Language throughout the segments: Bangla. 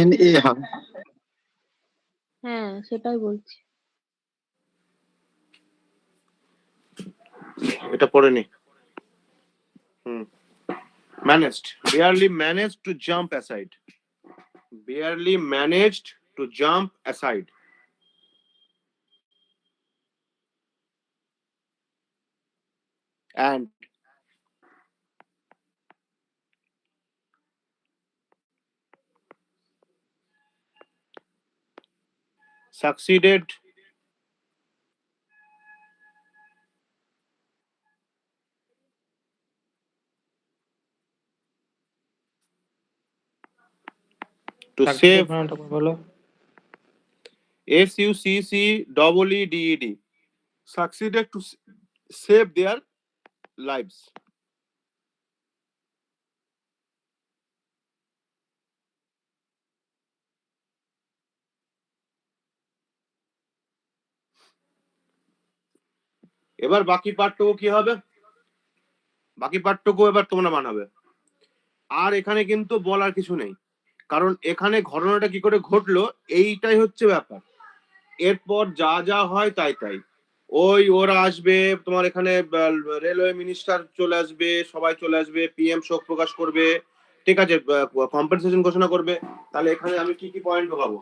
NA হয়। হ্যাঁ সেটাই বলছি। এটা পড়েনি। Managed, barely managed to jump aside. Barely managed to jump aside. And succeeded to save বলো SUCCEEDED. Succeeded to save their lives. এবার বাকি পার্টটুকু কি হবে? বাকি পার্টটুকু এবার তোমরা বানাবে। আর এখানে কিন্তু বলার কিছু নেই, কারণ এখানে ঘটনাটা কি করে ঘটলো এইটাই হচ্ছে ব্যাপার। এরপর যা যা হয় তাই তাই। ওরা আসবে, তোমার এখানে রেলওয়ে মিনিস্টার চলে আসবে, সবাই চলে আসবে, PM শোক প্রকাশ করবে, ঠিক আছে, কম্পেনসেশন ঘোষণা করবে। তাহলে এখানে আমি কি কি পয়েন্ট ঢোকাবো?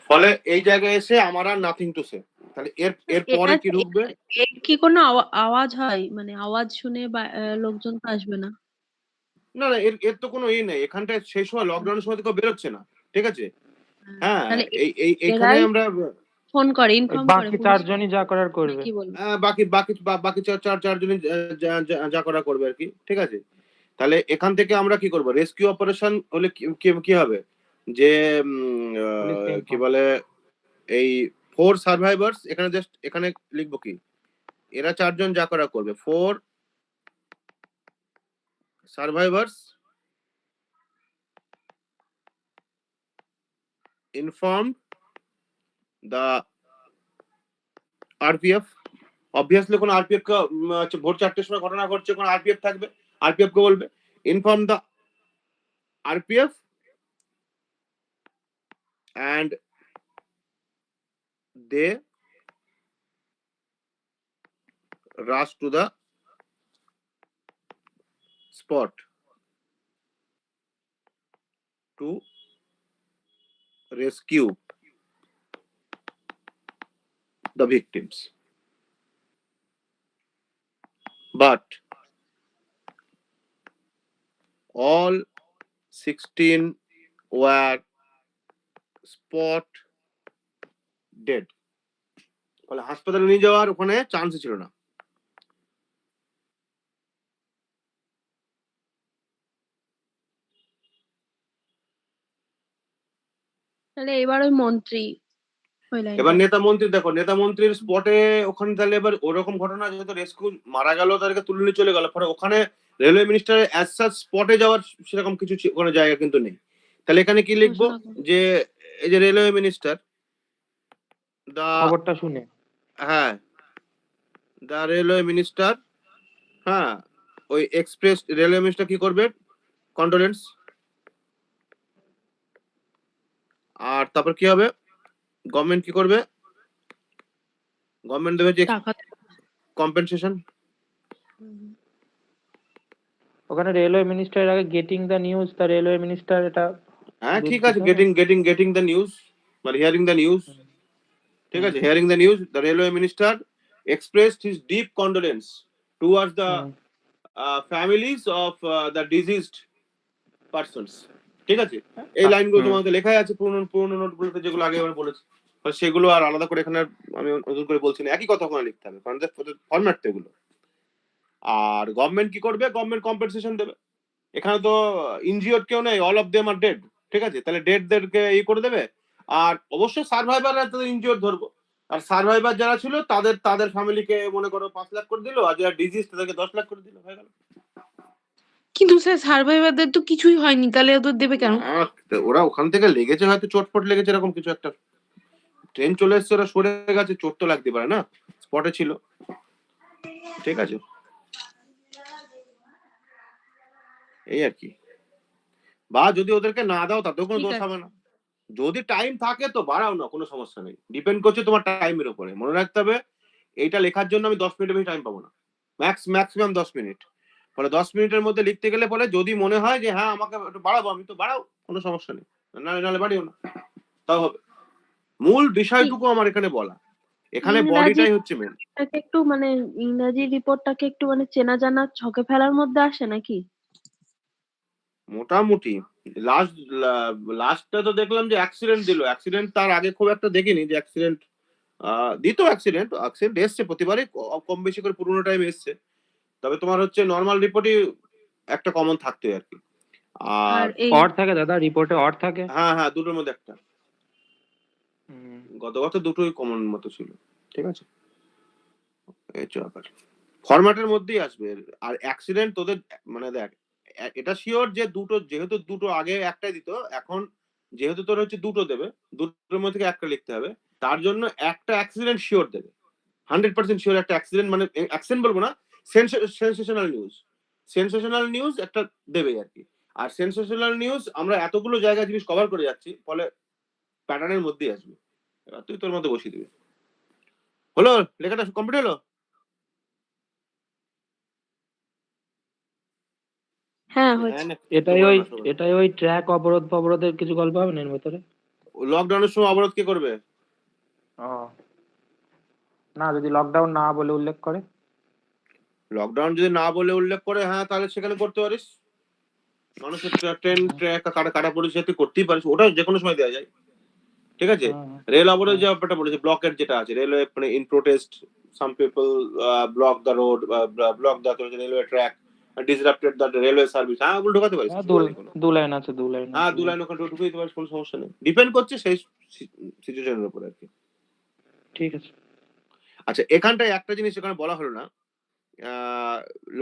ফলে এই জায়গায় এসে আমার আর নাথিং টু সে। তাহলে এর পরে কি ঢুকবে? এর কি কোনো আওয়াজ হয়? মানে আওয়াজ শুনে লোকজন তো আসবে না? না না, এর তো কোনো নেই। এখানটায় সেই সময় লকডাউনের সময় তো কেউ বেরোচ্ছে না, ঠিক আছে। হ্যাঁ, এইখানে আমরা ফোন করে ইনফর্ম করে বাকি চারজনই যা করার করবে। বাকি চারজনই যা করা করবে আর কি, ঠিক আছে। তাহলে এখান থেকে আমরা কি করব? রেস্কিউ অপারেশন হলে কি হবে যে কি বলে এই 4 সার্ভাইভার্স, এখানে জাস্ট এখানে লিখবো কি, এরা চারজন যা করা করবে। 4 survivors informed the RPF. Obviously কোন RPF কে ভোর 4টের সময় ঘটনা ঘটছে, কোন RPF থাকবে, RPF কে বলবে inform the RPF and they rush to the spot to rescue the victims. But all 16 were spot dead. ফলে হাসপাতালে নিয়ে যাওয়ার ওখানে চান্স ছিল না। তাহলে এবার ওই মন্ত্রী, এবার নেতা মন্ত্রী, দেখো নেতা মন্ত্রীর স্পটে ওখানে, তাহলে এবার ওরকম ঘটনা যেহেতু রেস্কিউ মারা গেল, তাদেরকে তুলে নিয়ে চলে গেল, পরে ওখানে রেলওয়ে মিনিস্টারের অ্যাজ সাচ স্পটে যাওয়ার সেরকম কিছু ওখানে জায়গা কিন্তু নেই। তাহলে এখানে কি লিখবো যে এই যে রেলওয়ে মিনিস্টার খবরটা শুনে, হ্যাঁ, দা রেলওয়ে মিনিস্টার, হ্যাঁ, ওই এক্সপ্রেস রেলওয়ে মিনিস্টার কি করবে? কন্ডোলেন্স। আর তারপর কি হবে? গভর্নমেন্ট কি করবে? গভর্নমেন্ট দেবে যে কম্পেনসেশন। ওখানে রেলওয়ে মিনিস্টারের আগে getting the news, the railway minister, এটা হ্যাঁ ঠিক আছে, গেটিং দ্য নিউজ মানে হিয়ারিং দ্য নিউজ, ঠিক আছে, hearing the news, the railway minister expressed his deep condolence towards the families of the deceased persons. ঠিক আছে, এই লাইনগুলো তোমাদের লেখাই আছে পুরনো নোটগুলোতে, যেগুলো আগে আমরা বলেছি, সেগুলো আর আলাদা করে এখানে আমি নতুন করে বলছি না, একই কথা ওখানে লিখতে হবে, কারণ ফরম্যাট তো এগুলো। আর গভর্নমেন্ট কি করবে? গভর্নমেন্ট কম্পেনসেশন দেবে। এখানে তো ইনজিওর্ড কেউ নেই, all of them are dead, ঠিক আছে। তাহলে ডেডদেরকে করে দেবে, আর অবশ্যই সার্ভাইভাররা তো ইনজিওর্ড ধরবো, আর সার্ভাইভার যারা ছিল তাদের ফ্যামিলিকে মনে করো 5 লাখ করে দিল, আর যারা ডিজিজ তাদেরকে 10 লাখ করে দিল, হয়ে গেল। কিন্তু স্যার সার্ভাইভারদের তো কিছুই হয়নি, তাহলে ওদের দেবে কেন? ওরা ওখান থেকে লেগেছে, হয়তো চোটফট লেগেছে, এরকম কিছু একটা, ট্রেন চলে এসছে, ওরা সরে গেছে, চোট তো লাগতে পারে না, স্পটে ছিল, ঠিক আছে। এই আর কি। বা যদি ওদেরকে না দাও তাতেও কোনো ঠিক দোষ আছে। হবে না। যদি টাইম থাকে তো বাড়াও না, কোনো সমস্যা নেই। ডিপেন্ড করছে তোমার টাইমের উপরে। মনে রাখতে হবে এইটা লেখার জন্য আমি 10 মিনিটের বেশি টাইম পাবো না। Maximum 10 minute. ফলে 10 মিনিটের মধ্যে লিখতে গেলে পরে যদি মনে হয় যে হ্যাঁ আমাকে একটু বাড়াবো, আমি তো বাড়াও, কোনো সমস্যা নেই। নাহলে বাড়িও না, তাও হবে। মূল বিষয়টুকু আমার এখানে বলা, এখানে ইংরাজি বডিটাই হচ্ছে মেন। টাকে একটু মানে ইংরাজি রিপোর্টটাকে একটু মানে চেনা জানা ছকে ফেলার মধ্যে আসে নাকি? মোটামুটি লাস্টটা তো দেখলাম যে অ্যাক্সিডেন্ট দিল। অ্যাক্সিডেন্ট তার আগে খুব একটা দেখিনি যে অ্যাক্সিডেন্ট দিত। অ্যাক্সিডেন্ট এসছে প্রতিবারই, কম বেশি করে পুরোনো টাইম এসছে। তবে তোমার হচ্ছে নর্মাল রিপোর্টই একটা কমন থাকতোই আর কি। আর আর এই অড থাকে দাদা, রিপোর্টে অড থাকে। হ্যাঁ দুটোর মধ্যে একটা। গতবার তো দুটোই কমন মতো ছিল। ঠিক আছে, এই হচ্ছে ব্যাপার। ফরম্যাটের মধ্যেই আসবে। আর অ্যাক্সিডেন্ট তোদের মানে দেখ, এটা শিওর যে দুটো, যেহেতু দুটো আগে একটাই দিত, এখন যেহেতু তোর হচ্ছে দুটো দেবে, দুটোর মধ্যে থেকে একটা লিখতে হবে, তার জন্য একটা অ্যাক্সিডেন্ট শিওর দেবে। 100% শিওর একটা অ্যাক্সিডেন্ট, মানে অ্যাক্সিডেন্ট বলবো না, সেন্সেশনাল নিউজ। সেন্সেশনাল নিউজ একটা দেবে আর কি। আর সেন্সেশনাল নিউজ আমরা এতগুলো জায়গা জিনিস কভার করে যাচ্ছি, ফলে প্যাটার্নের মধ্যেই আসবে। এবার তুই তোর মধ্যে বসিয়ে দিবি। হলো, লেখাটা কমপ্লিট হলো? হ্যাঁ হ্যাঁ হয়েছে। না, এটাই ওই ট্র্যাক অবরোধ ফবরোধের কিছু গল্প হবে না এর ভেতরে? লকডাউনের সময় অবরোধ কে করবে? ও না, যদি লকডাউন না বলে উল্লেখ করে। লকডাউন যদি না বলে উল্লেখ করে, হ্যাঁ তাহলে সেখানে করতে পারিস। মানুষের ট্রেন কাটা পড়েছে, তুই করতেই পারিস, ওটা যে কোনো সময় দেওয়া যায়। ঠিক আছে। রেল অবরোধ যে ব্যাপারটা বলেছে, ব্লকের যেটা আছে, রেলওয়ে মানে in protest some people block the road, block the railway track, disrupted the railway service, হ্যাঁ ওগুলো ঢোকাতে পারিস, হ্যাঁ, কিছু বলে কোনো। দু লাইন আছে, দু লাইন হ্যাঁ আছে। 2 লাইন ওখানে ঢুকিয়ে দিতে পারিস, কোনো সমস্যা নেই। ডিপেন্ড করছে সেই সিচুয়েশনের উপর আর কি। ঠিক আছে। আচ্ছা, এখানটায় একটা জিনিস এখানে বলা হলো না,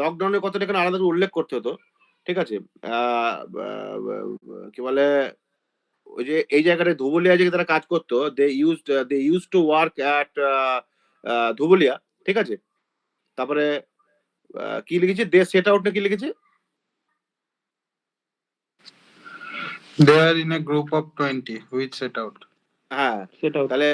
লকডাউনের কথাটা এখানে আলাদা করে উল্লেখ করতে হতো। ঠিক আছে। কি বলে, ওই যে এই জায়গাটায় ধুবুলিয়া যে তারা কাজ করতো, they use to work at Dhubulia. ঠিক আছে। তারপরে কি লিখেছে, দে সেট আউট না কি লিখেছে? They are in a group of 20 which set out. হ্যাঁ, সেটাও তাহলে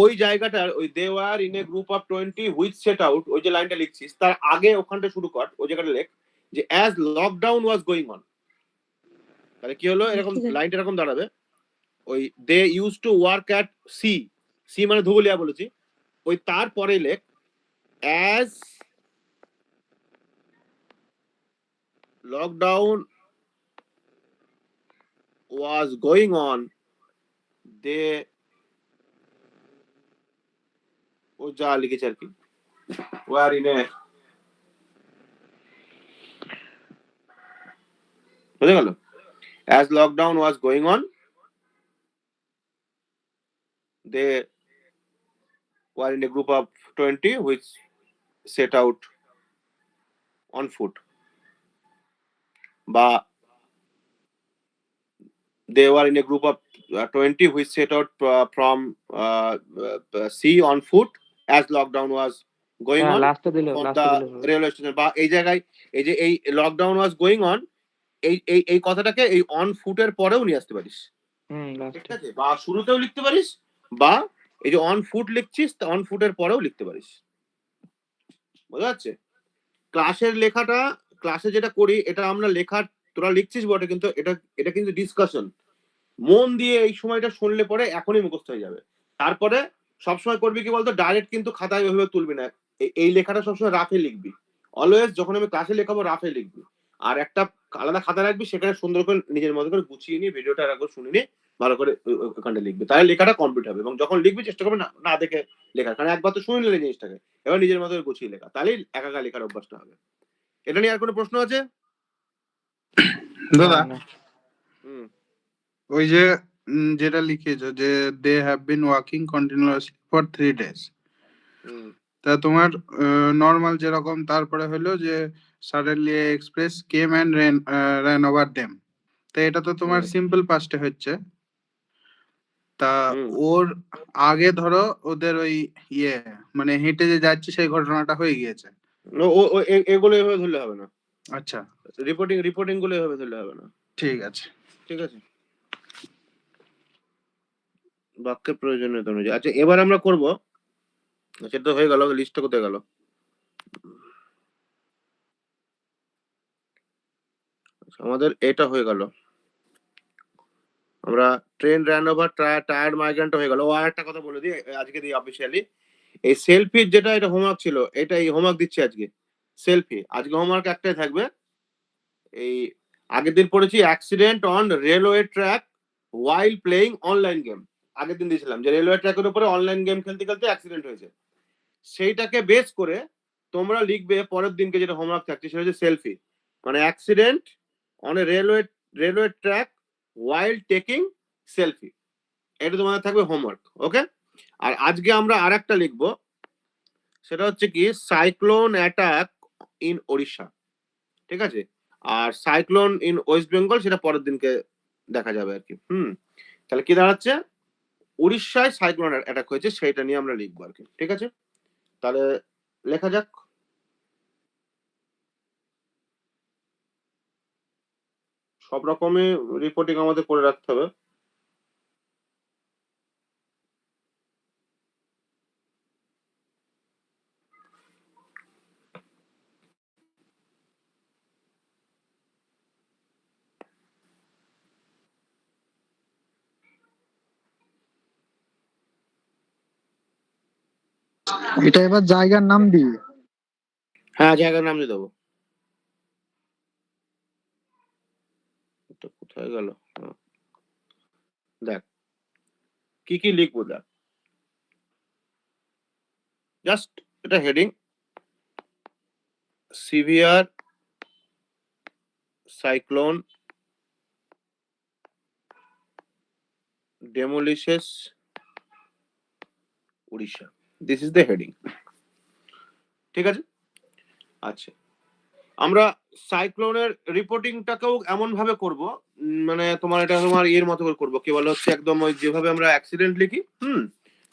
ওই জায়গাটার ওই they were in a group of 20 which set out, ওই যে লাইনটা লিখছিস তার আগে ওখানটা শুরু কর, ওই জায়গাটা লেখ যে as lockdown was going on. তাহলে কি হলো, এরকম ঠিক আছে। লাইনটা এরকম দাঁড়াবে, ওই they use to work at C, C মানে ধুবুলিয়া বলেছি, ওই তারপরে লেখ as lockdown was going on they, ও যা লিখেছে আর কি, ওয়ার ইন এ, বুঝে গেল? As lockdown was going on they were in a group of 20 which set out on foot, বা they were in a group of 20 which set out from sea on foot as lockdown was going হ্যাঁ, on লাস্টে দিলে for লাস্টে the দিলে হবে। railway station। বা এই জায়গায় এই যে এই লকডাউন ওয়াজ গোয়িং অন, এই কথাটাকে এই অন ফুটের পরেও নিয়ে আসতে পারিস। ঠিক লাস্টে। আছে, বা শুরুতেও লিখতে পারিস, বা এই যে অন ফুট লিখছিস অন ফুটের পরেও লিখতে পারিস। বোঝা যাচ্ছে? ক্লাসের লেখাটা, ক্লাসে যেটা করি এটা আমরা লেখার, তোরা লিখছিস বটে, কিন্তু এটা কিন্তু ডিসকাশন। মন দিয়ে এই সময়টা শুনলে পরে এখনই মুখস্থ হয়ে যাবে। তারপরে সবসময় করবি কি বলতো, ডাইরেক্ট কিন্তু খাতায় ওইভাবে তুলবি না, এই লেখাটা সবসময় রাফে লিখবি। অলওয়েজ যখন আমি ক্লাসে লেখাবো রাফে লিখবি, আর একটা আলাদা খাতা রাখবি, সেখানে সুন্দর করে নিজের মতো করে গুছিয়ে নিয়ে ভিডিওটা একবার শুনে নিয়ে ভালো করে ওখানটা লিখবি, তাহলে লেখাটা কমপ্লিট হবে। এবং যখন লিখবি চেষ্টা করবি না দেখে লেখার, কারণ একবার তো শুনে নিলে জিনিসটাকে, এবার নিজের মতো করে গুছিয়ে লেখা, তাহলেই একা লেখার অভ্যাসটা হবে। এটা নিয়ে আর কোনো প্রশ্ন আছে? দাদা, হুম, ওই যে যেটা লিখেছো যে they have been working continuously for 3 days, হুম, তা তোমার নর্মাল যেরকম, তারপরে হলো যে suddenly express came and ran over them, তো এটা তো তোমার সিম্পল পাস্টে হচ্ছে। তা হুম। ওর আগে ধরো ওদের ওই মানে হেঁটে যে যাচ্ছে সেই ঘটনাটা হয়ে গিয়েছে। এগুলো এভাবে ধরলে হবে না। আচ্ছা, রিপোর্টিং গুলো এভাবে ধরলে হবে না, ঠিক আছে। ঠিক আছে? বাক্যের প্রয়োজনীয়তা অনুযায়ী। আচ্ছা, এবার আমরা করব, সেটা তো হয়ে গেল, লিস্টটা কোথায় গেল? আচ্ছা, আমাদের এটা হয়ে গেল, আমরা train ran over tired migrant হয়ে গেল। ও আর একটা কথা বলে দিই আজকে দিই অফিসিয়ালি, এই সেলফি যেটা এটা হোমওয়ার্ক ছিল, এটা এই হোমওয়ার্ক দিচ্ছি আজকে। সেলফি আজকে হোমওয়ার্ক একটাই থাকবে। এই আগের দিন পড়েছি accident on railway track while playing online game. আগের দিন দিয়েছিলাম যে রেলওয়ে ট্র্যাকের উপরে অনলাইন গেম খেলতে খেলতে অ্যাক্সিডেন্ট হয়েছে। সেইটাকে বেস করে তোমরা লিখবে পরের দিনকে যেটা হোমওয়ার্ক থাকছে সেটা হচ্ছে সেলফি, মানে accident on a railway track while taking selfie. এটা তোমাদের থাকবে হোমওয়ার্ক, ওকে? আর আজকে আমরা আর একটা লিখবো, সেটা হচ্ছে কি সাইক্লোন অ্যাটাক ইন ওড়িশা, ঠিক আছে? আর সাইক্লোন ইন ওয়েস্ট বেঙ্গল সেটা পরের দিনকে দেখা যাবে আর কি। তাহলে কি দাঁড়াচ্ছে, উড়িষ্যায় সাইক্লোন অ্যাটাক হয়েছে সেটা নিয়ে আমরা লিখবো আর কি, ঠিক আছে? তাহলে লেখা যাক। সব রকমই রিপোর্টিং আমাদের করে রাখতে হবে। এটা এবার জায়গার নাম দিই। হ্যাঁ, জায়গার নাম দিয়ে দেবো। এটা কোথায় গেল? দেখ কি কি লিখবো, দেখ জাস্ট এটা heading, severe cyclone demolishes Orissa, this is the heading, ঠিক আছে? আচ্ছা, আমরা সাইক্লোনের রিপোর্টিংটাকেও এমন ভাবে করব, মানে তোমার এটা তোমার এর মতো করে করবো, কি বলে হচ্ছে একদম ওই যেভাবে আমরা অ্যাক্সিডেন্ট লিখি,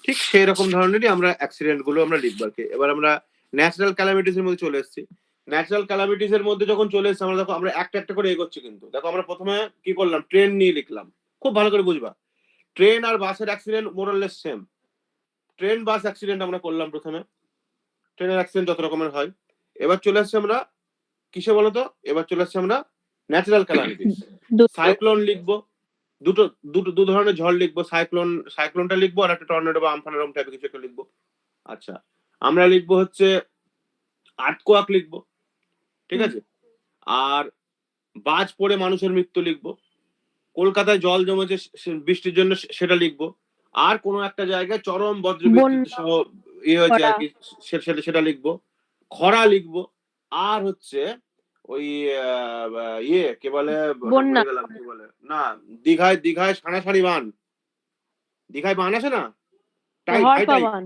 ঠিক সেই রকম ধরনেরই আমরা অ্যাক্সিডেন্ট গুলো আমরা লিখবো আর কি। এবার আমরা ন্যাচারাল ক্যালামিটিস এর মধ্যে চলে এসেছি। ন্যাচারাল ক্যালামিটিস এর মধ্যে যখন চলে এসেছি আমরা, দেখো আমরা একটা একটা করে এগোচ্ছি, কিন্তু দেখো আমরা প্রথমে কি করলাম, ট্রেন নিয়ে লিখলাম। খুব ভালো করে বুঝবা, ট্রেন আর বাসের accident মোরলেস same. Train bus accident আমরা করলাম প্রথমে, ট্রেনের অ্যাক্সিডেন্ট যত রকমের হয়। এবার চলে আসছে আমরা কিসে বলতো, এবার চলে আসছে আমরা ন্যাচারাল ক্যালামিটিস। সাইক্লোন লিখবো, দু ধরনের ঝড় লিখবো, সাইক্লোনটা লিখবো আর একটা টর্নেডো বা আমফান এরকম টাইপের কিছু একটা লিখবো। আচ্ছা, আমরা লিখবো হচ্ছে আর্থকোয়াক লিখবো, ঠিক আছে? আর বাজ পড়ে মানুষের মৃত্যু লিখবো, কলকাতায় জল জমেছে বৃষ্টির জন্য সেটা লিখবো, আর কোনো একটা জায়গায় চরম বজ্রবিদ্যুৎ সহ ইয়ে হয়েছে আর কি সেটা লিখবো, খরা লিখবো, আর হচ্ছে ওই ইয়ে কে বলে, বন্যা। গেলাম কি বলে না, দীঘায় সাড়াসাড়ি বান, দীঘায় বান আছে না, হরপাবান।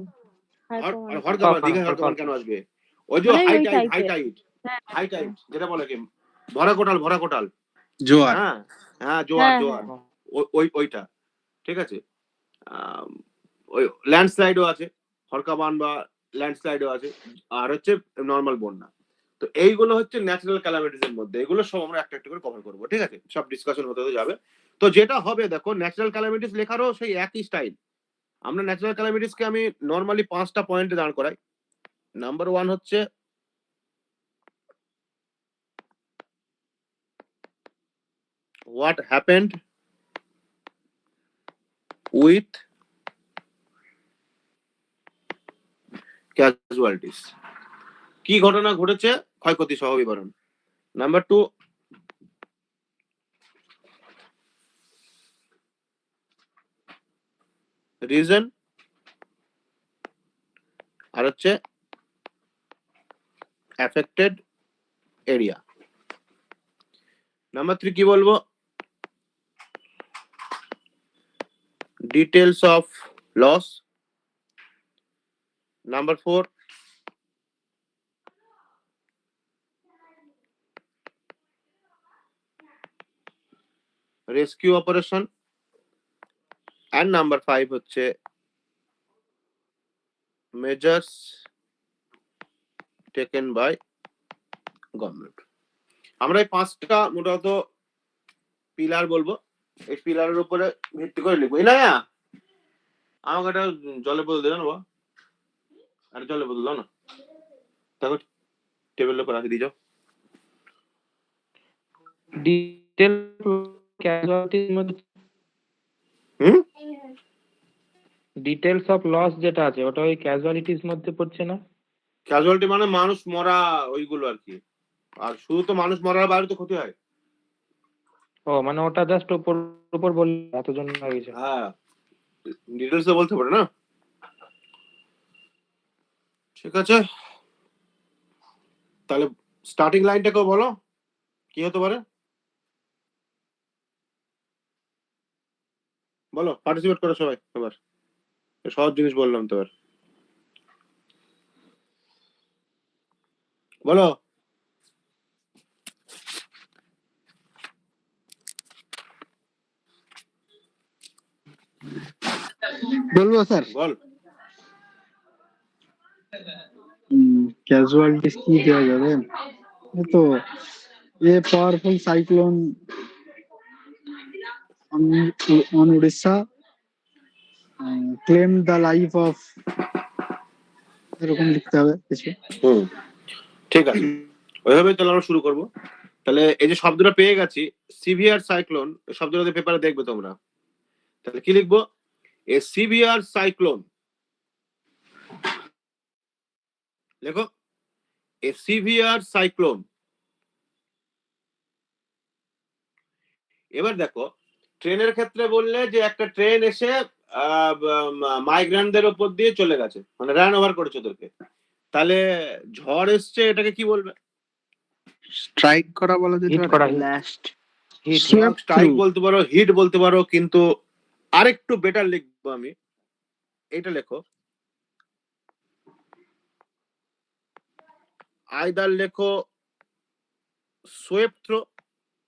দীঘায় হরকাবান কেন আসবে? ওই যে মানে হাই ওই টাইড type-এর। হাই টাইড যেটা বলে কি, ভরা কোটাল, জোয়ার। হ্যাঁ হ্যাঁ, হ্যাঁ, জোয়ার, ওইটা, ঠিক আছে? ওই ল্যান্ডস্লাইডও আছে, হরকাবান বা ল্যান্ডস্লাইডও আছে, আর হচ্ছে নর্মাল বন্যা। তো এইগুলো হচ্ছে ন্যাচারাল ক্যালামিটিস এর মধ্যে, এগুলো সব আমরা একটা একটা করে কভার করবো, ঠিক আছে? সব ডিসকাশন হতে যাবে। তো যেটা হবে দেখো, ন্যাচারাল ক্যালামিটিস লেখারও সেই একই স্টাইল। আমরা ন্যাচারাল ক্যালামিটিসকে আমি নর্মালি 5টা পয়েন্টে দাঁড় করাই। নাম্বার 1 হচ্ছে what happened with casualties, কি ঘটনা ঘটেছে ক্ষয়ক্ষতি সহ বিবরণ। নাম্বার 2 রিজন, আর হচ্ছে অ্যাফেক্টেড এরিয়া। নাম্বার 3 কি বলবো, details of loss. Number 4 rescue operation, and number 5 হচ্ছে মেজার্স টেকেন বাই গভর্নমেন্ট। আমরা এই 5টা মোটামুটি পিলার বলবো, এই পিলারের উপরে ভিত্তি করে লিখবো। না আমাকে একটা জলের বোতল দিও না বাবা, আর জলের বোতল দাও না, দেখো টেবিলের উপর রাখি দিয়ে যাও। ডিটেল ক্যাজুয়ালিটির মধ্যে হুম, ডিটেলস অফ লস যেটা আছে ওটা ওই ক্যাজুয়ালিটিস মধ্যে পড়ছে না? ক্যাজুয়ালিটি মানে মানুষ মরা, ওইগুলো আর কি। আর শুধু তো মানুষ মরার বাইরে তো ক্ষতি হয়। ও মানে ওটা জাস্ট উপর উপর বললে এতজন হয়ে গেছে। হ্যাঁ, ডিটেলস তো বলতে পারে না। ঠিক আছে, তাহলে স্টার্টিং লাইনটাকেও বলো কি হতে পারে, বলো, পার্টিসিপেট করো সবাই। এবার সহজ জিনিস বললাম তো, এবার বলো। বলবো স্যার? বল। ক্যাজুয়ালিটিস কি দেওয়া যাবে? এই তো a powerful cyclone on Orissa claim the life of, এরকম লিখতে হবে কিছু। ঠিক আছে, ওইভাবে তাহলে আমরা শুরু করবো। তাহলে এই যে শব্দটা পেয়ে গেছি, সিভিয়ার সাইক্লোন, শব্দটা পেপারে দেখবে তোমরা। তাহলে কি লিখবো? এ সিভিয়ার সাইক্লোন, লেখো এ সিভিয়ার সাইক্লোন। এবার দেখো, ট্রেনের ক্ষেত্রে বললে যে একটা ট্রেন এসে মাইগ্রেন্টদের উপর দিয়ে চলে গেছে, মানে রান ওভার করেছে ওদেরকে। তাহলে ঝড় এসছে, এটাকে কি বলবে? স্ট্রাইক করা বলা যেতে হিট পারে। করা, last hit. Swept strike through. বলতে পারো, হিট বলতে পারো, কিন্তু আরেকটু বেটার লিখবো আমি। এইটা লেখো, আইদার লেখো সোয়েপ থ্রো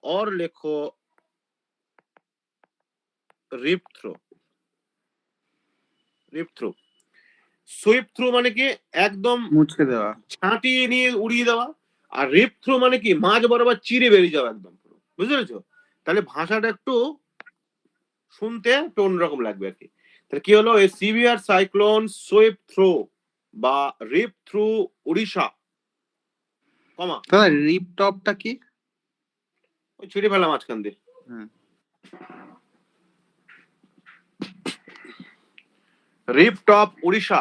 অর লেখো রিপ থ্রো। রিপ থ্রো, সুইপ থ্রু মানে কি একদম মুছে দেওয়া। ছাঁটিয়ে নিয়ে উড়িয়ে দেওয়া, আর রিপ থ্রু মানে কি মাঝ বরাবর চিরে বেরিয়ে যাওয়া একদম পুরো। বুঝতে পেরেছো? তাহলে ভাষাটা একটু শুনতে একটু অন্যরকম লাগবে আর কি। তাহলে কি হলো? এই সিভিয়ার সাইক্লোন সুইপ থ্রু বা রিপ থ্রু উড়িষ্যা, কমা, দাদা রিপ টপটা কি? ওই ছিঁড়ে ফেলা মাঝখান দিয়ে। হুম। রিপ টপ উড়িষ্যা,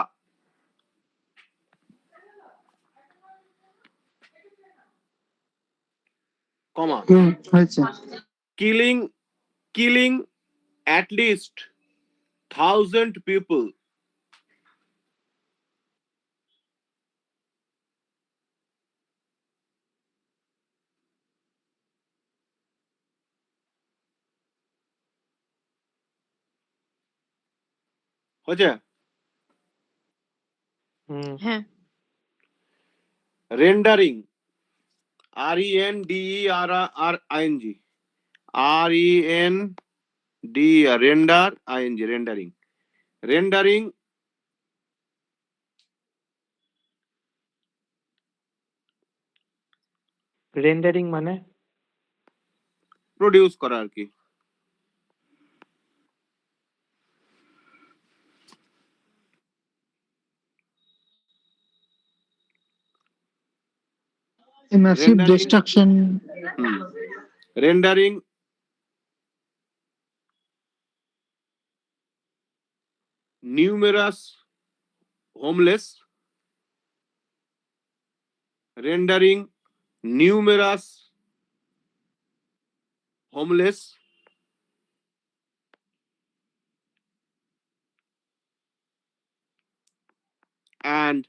কমা, হয়েছে। killing at least 1,000 people. হয়েছে? হ্যাঁ, Rendering, RENDERING, render, ing, rendering. Rendering rendering মানে প্রডিউস করা আর কি। A massive Rendering, destruction. rendering numerous homeless, rendering numerous homeless and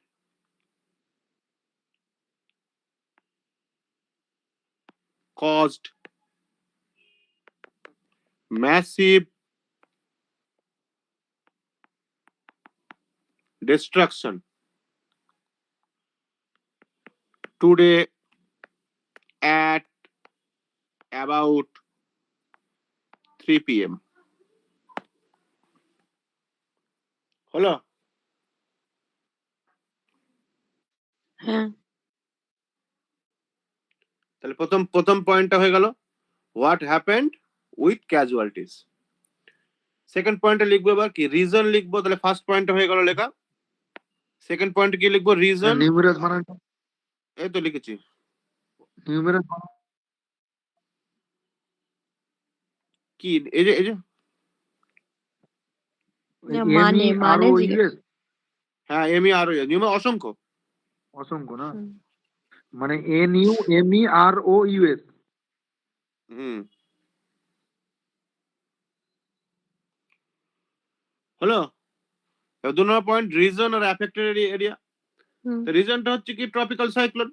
caused massive destruction today at about 3 p.m. হলো? হ্যাঁ, তাহলে প্রথম পয়েন্টটা হয়ে গেল what happened with casualties. Second পয়েন্টে লিখবো এবার কি রিজন লিখবো, তাহলে ফার্স্ট পয়েন্টটা হয়ে গেল লেখা। সেকেন্ড পয়েন্টে কি লিখবো রিজন, নিউমেরাস বানান, এই তো লিখেছি। নিউমেরাস বানান কি এই যে না, এম ই মানে আর মানে ও জিজ্ঞেস ইউএস, হ্যাঁ এমই আর নিউমে অসংখ্য। অসংখ্য না, হুম। মানে N U M E R O U S. হুম, হলো। এবার 2 নম্বর পয়েন্ট রিজন আর অ্যাফেক্টেড এরিয়া। হুম। তো রিজনটা হচ্ছে কি ট্রপিক্যাল সাইক্লোন।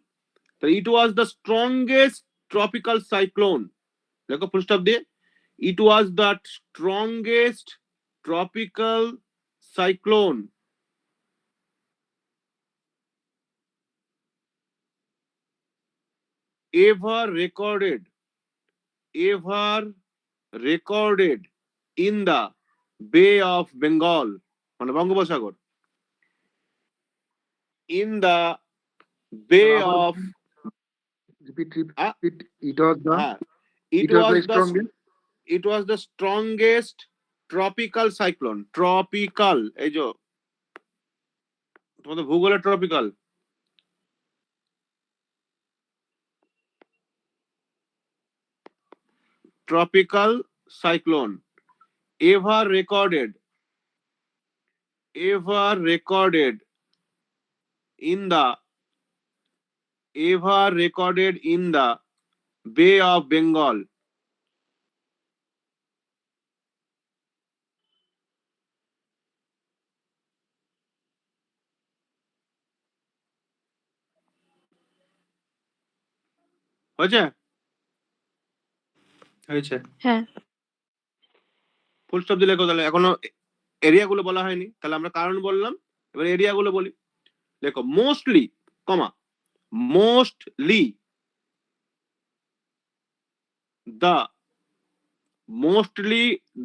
তো it was the strongest tropical cyclone, দেখো ফুল স্টপ দিয়ে, it was the strongest tropical cyclone ever recorded in the Bay of Bengal, মানে বঙ্গোপসাগর, in the Bay of repeat আ- রিপিট, ইট ওয়াজ দ্য, হ্যাঁ, it was the strongest, it was the strongest tropical cyclone. Tropical, এই যে তোমাদের ভূগোলে tropical, tropical cyclone ever recorded in the Bay of Bengal. হয়েছে? হয়েছে। হ্যাঁ। ফুল স্টপ দিলে তাহলে এখনো এরিয়া গুলো বলা হয়নি, তাহলে আমরা কারণ বললাম, এবার এরিয়া গুলো বলি। দেখো mostly comma mostly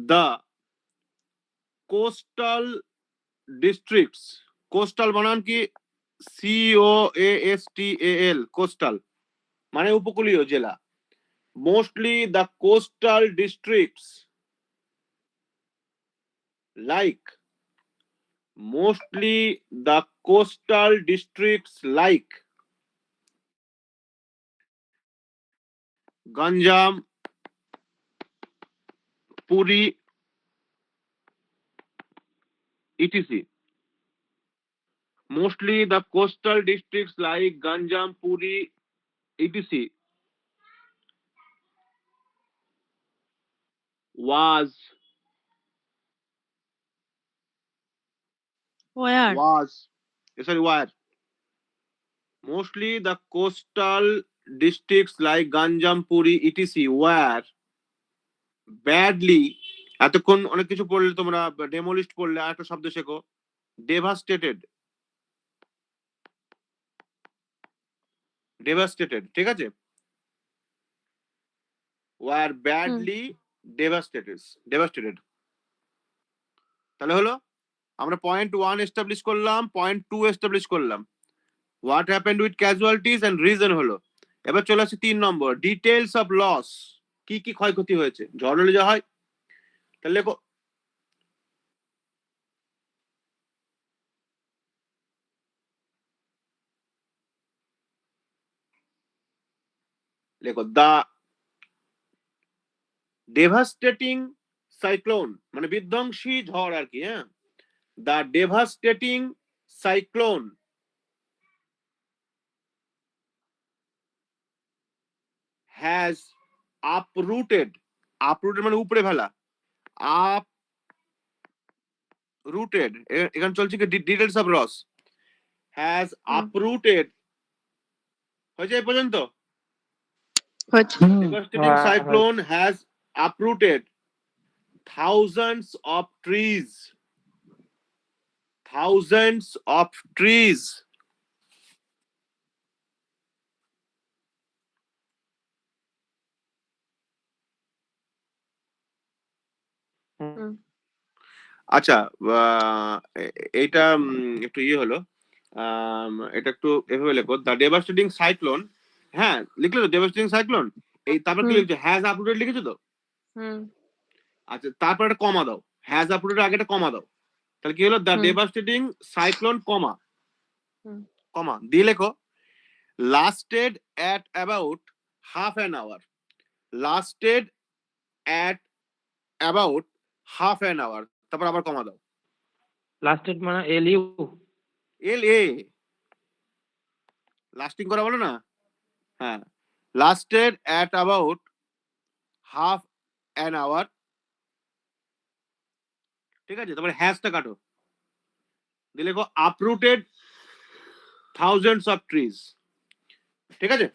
the coastal districts, coastal বানান কি COASTAL, কোস্টাল মানে উপকূলীয় জেলা, mostly the coastal districts like Ganjam, Puri, etc. Mostly the coastal districts like Ganjam, Puri, etc. was were sorry were mostly the coastal districts like Ganjam, Puri, etc. were badly, এতক্ষণ অনেক কিছু পড়লে তোমরা, ডেমোলিস্ট পড়লে, আর একটা শব্দ শেখো devastated, ঠিক আছে, were badly devastated। তাহলে হলো আমরা পয়েন্ট 1 এস্টাবলিশ করলাম, পয়েন্ট 2 এস্টাবলিশ করলাম, what happened with casualties and reason হলো। এবার চলে আসছে 3 নম্বর ডিটেইলস অফ লস, কি কি ক্ষয়ক্ষতি হয়েছে ঝড় হলে যা হয়। তাহলে লেখো দা ডেভাস্টেটিং সাইক্লোন, মানে বিধ্বংসী ঝড় আর কি, হ্যাঁ, the devastating cyclone has uprooted মানে উপড়ে ফেলা, uprooted, এখানে চলছে কি details of loss, has uprooted, হয়েছে এই পর্যন্ত। হচ্ছে। Devastating cyclone has uprooted thousands of trees. আচ্ছা, এইটা একটু ইয়ে হলো, এটা একটু এভাবে লেখো, দ্য ডেভাস্টেটিং সাইক্লোন হ্যাঁ লিখলে তো ডেভাস্টেটিং সাইক্লোন, এই তারপর কি হুম। লিখছো, হ্যাজ আপলোডেড লিখেছো তো? হুম আচ্ছা তারপর একটা কমা দাও, হ্যাজ আপলোডেড আগে একটা কমা দাও, তাহলে কি হলো, দ্য হুম। ডেভাস্টেটিং সাইক্লোন কমা হুম। কমা দিয়ে লেখো lasted at about half an hour, lasted at about half an hour, তারপর আবার কমা দাও, লাস্টেড মানে LU। এল এ লাস্টিং করা বলো না, হ্যাঁ lasted at about half an hour, ঠিক আছে, তারপরে হ্যাশটা কাটো, দিয়ে লেখো uprooted thousands of trees, ঠিক আছে?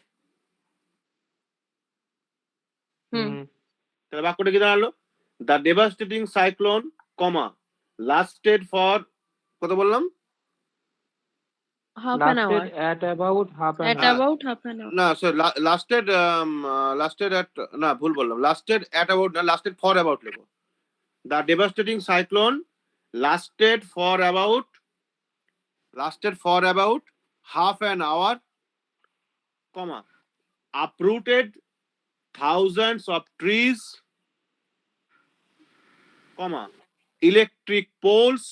হুম। তাহলে বাক্যটা কি দাঁড়ালো, the devastating cyclone comma lasted for, কত বললাম, half an lasted hour. At about half an at hour. About half an hour. না সরি লাস্টেড লাস্টেড অ্যাট, না ভুল বললাম, লাস্টেড অ্যাট অ্যাবাউট না, লাস্টেড ফর অ্যাবাউট লেখো, the devastating cyclone lasted for about half an hour, comma uprooted thousands of trees, comma electric poles,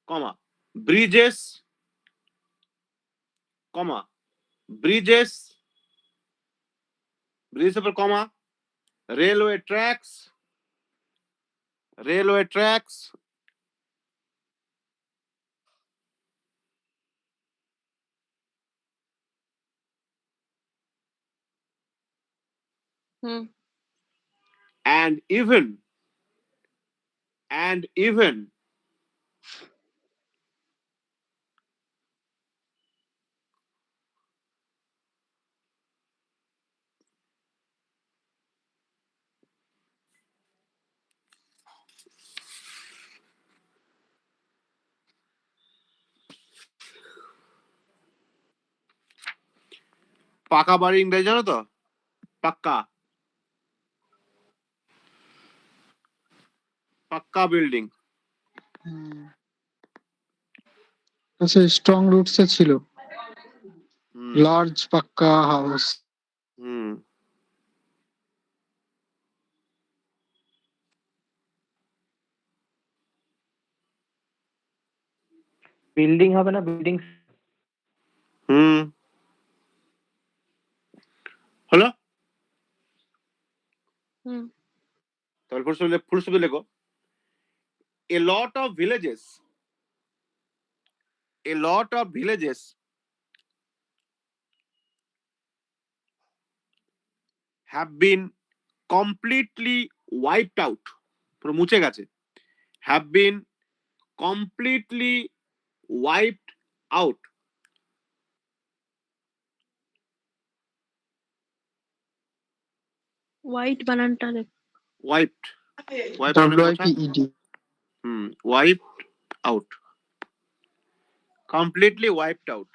comma bridges, comma bridges पर comma railway tracks, hmm. and even পাকা বাড়ি ইংরেজি জানো তো, পাক্কা পাক্কা বিল্ডিং, আচ্ছা স্ট্রং রুটস এ ছিল লার্জ পাক্কা হাউস। হুম বিল্ডিং হবে না, বিল্ডিং। হুম হলো, হুম। তারপর ফুল স্টপ লেখো, a lot of villages have been completely wiped out, পুরো মুছে গেছে, have been completely wiped out, white বানানটা wiped wiped মানে মোছা, WIPED। wiped out, completely wiped out।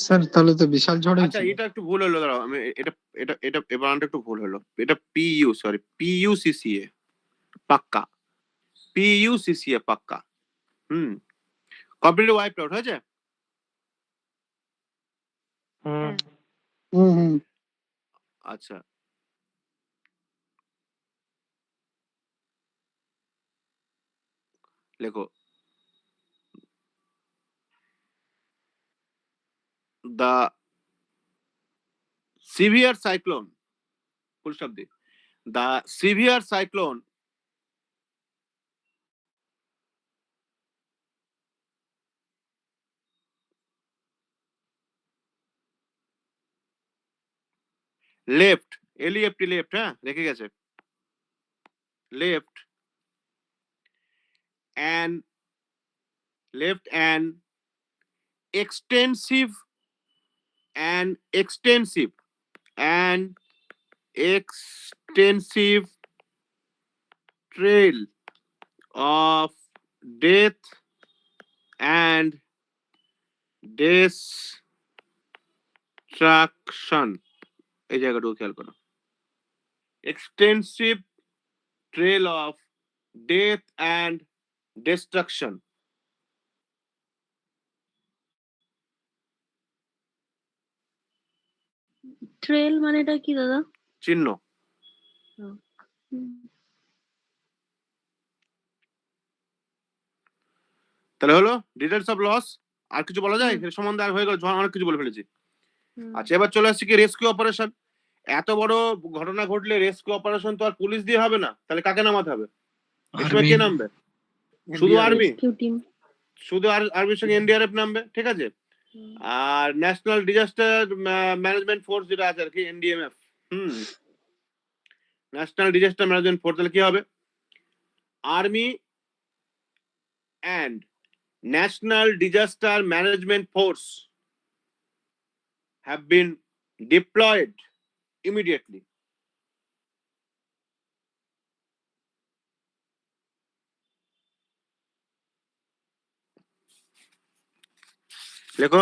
Sir তাহলে তো বিশাল ঝড় আচ্ছা হয়েছিল। এটা একটু ভুল হলো, দাঁড়াও আমি এটা এটা এটা এ বানানটা একটু ভুল হলো, এটা PUCCA পাক্কা, PUCCA পাক্কা, কমপ্লিটলি ওয়াইপড আউট হয়েছে। হুম। হুম। আচ্ছা লেখো the severe cyclone, full stop the, the severe cyclone left, LEFT left, হ্যাঁ রেখে গেছে, left and extensive trail of death and destruction, এই জায়গাটুকু খেয়াল করো, ট্রেল মানেটা কি দাদা? চিহ্ন। হুম। তাহলে হলো ডিটেলস অফ লস। আর কিছু বলা যায় হুম। এর সম্বন্ধে? আর হয়ে গেল, অনেক কিছু বলে ফেলেছি। হুম। আচ্ছা, এবার চলে আসছে কি রেস্কিউ অপারেশন। এত বড় ঘটনা ঘটলে রেস্কিউ অপারেশন তো আর পুলিশ দিয়ে হবে না, তাহলে কাকে নামাতে হবে? এই সময় কে নামবে? শুধু আর্মি, রেস্কিউ টিম। শুধু আর্মির সঙ্গে এনডিআরএফ নামবে, ঠিক আছে। আর ন্যাশনাল ডিজাস্টার ম্যানেজমেন্ট ফোর্স যেটা আছে আর কি, এনডিএমএফ, ন্যাশনাল ডিজাস্টার ম্যানেজমেন্ট ফোর্স, তাহলে কি হবে? Army and national disaster management force have been deployed immediately. লেখো,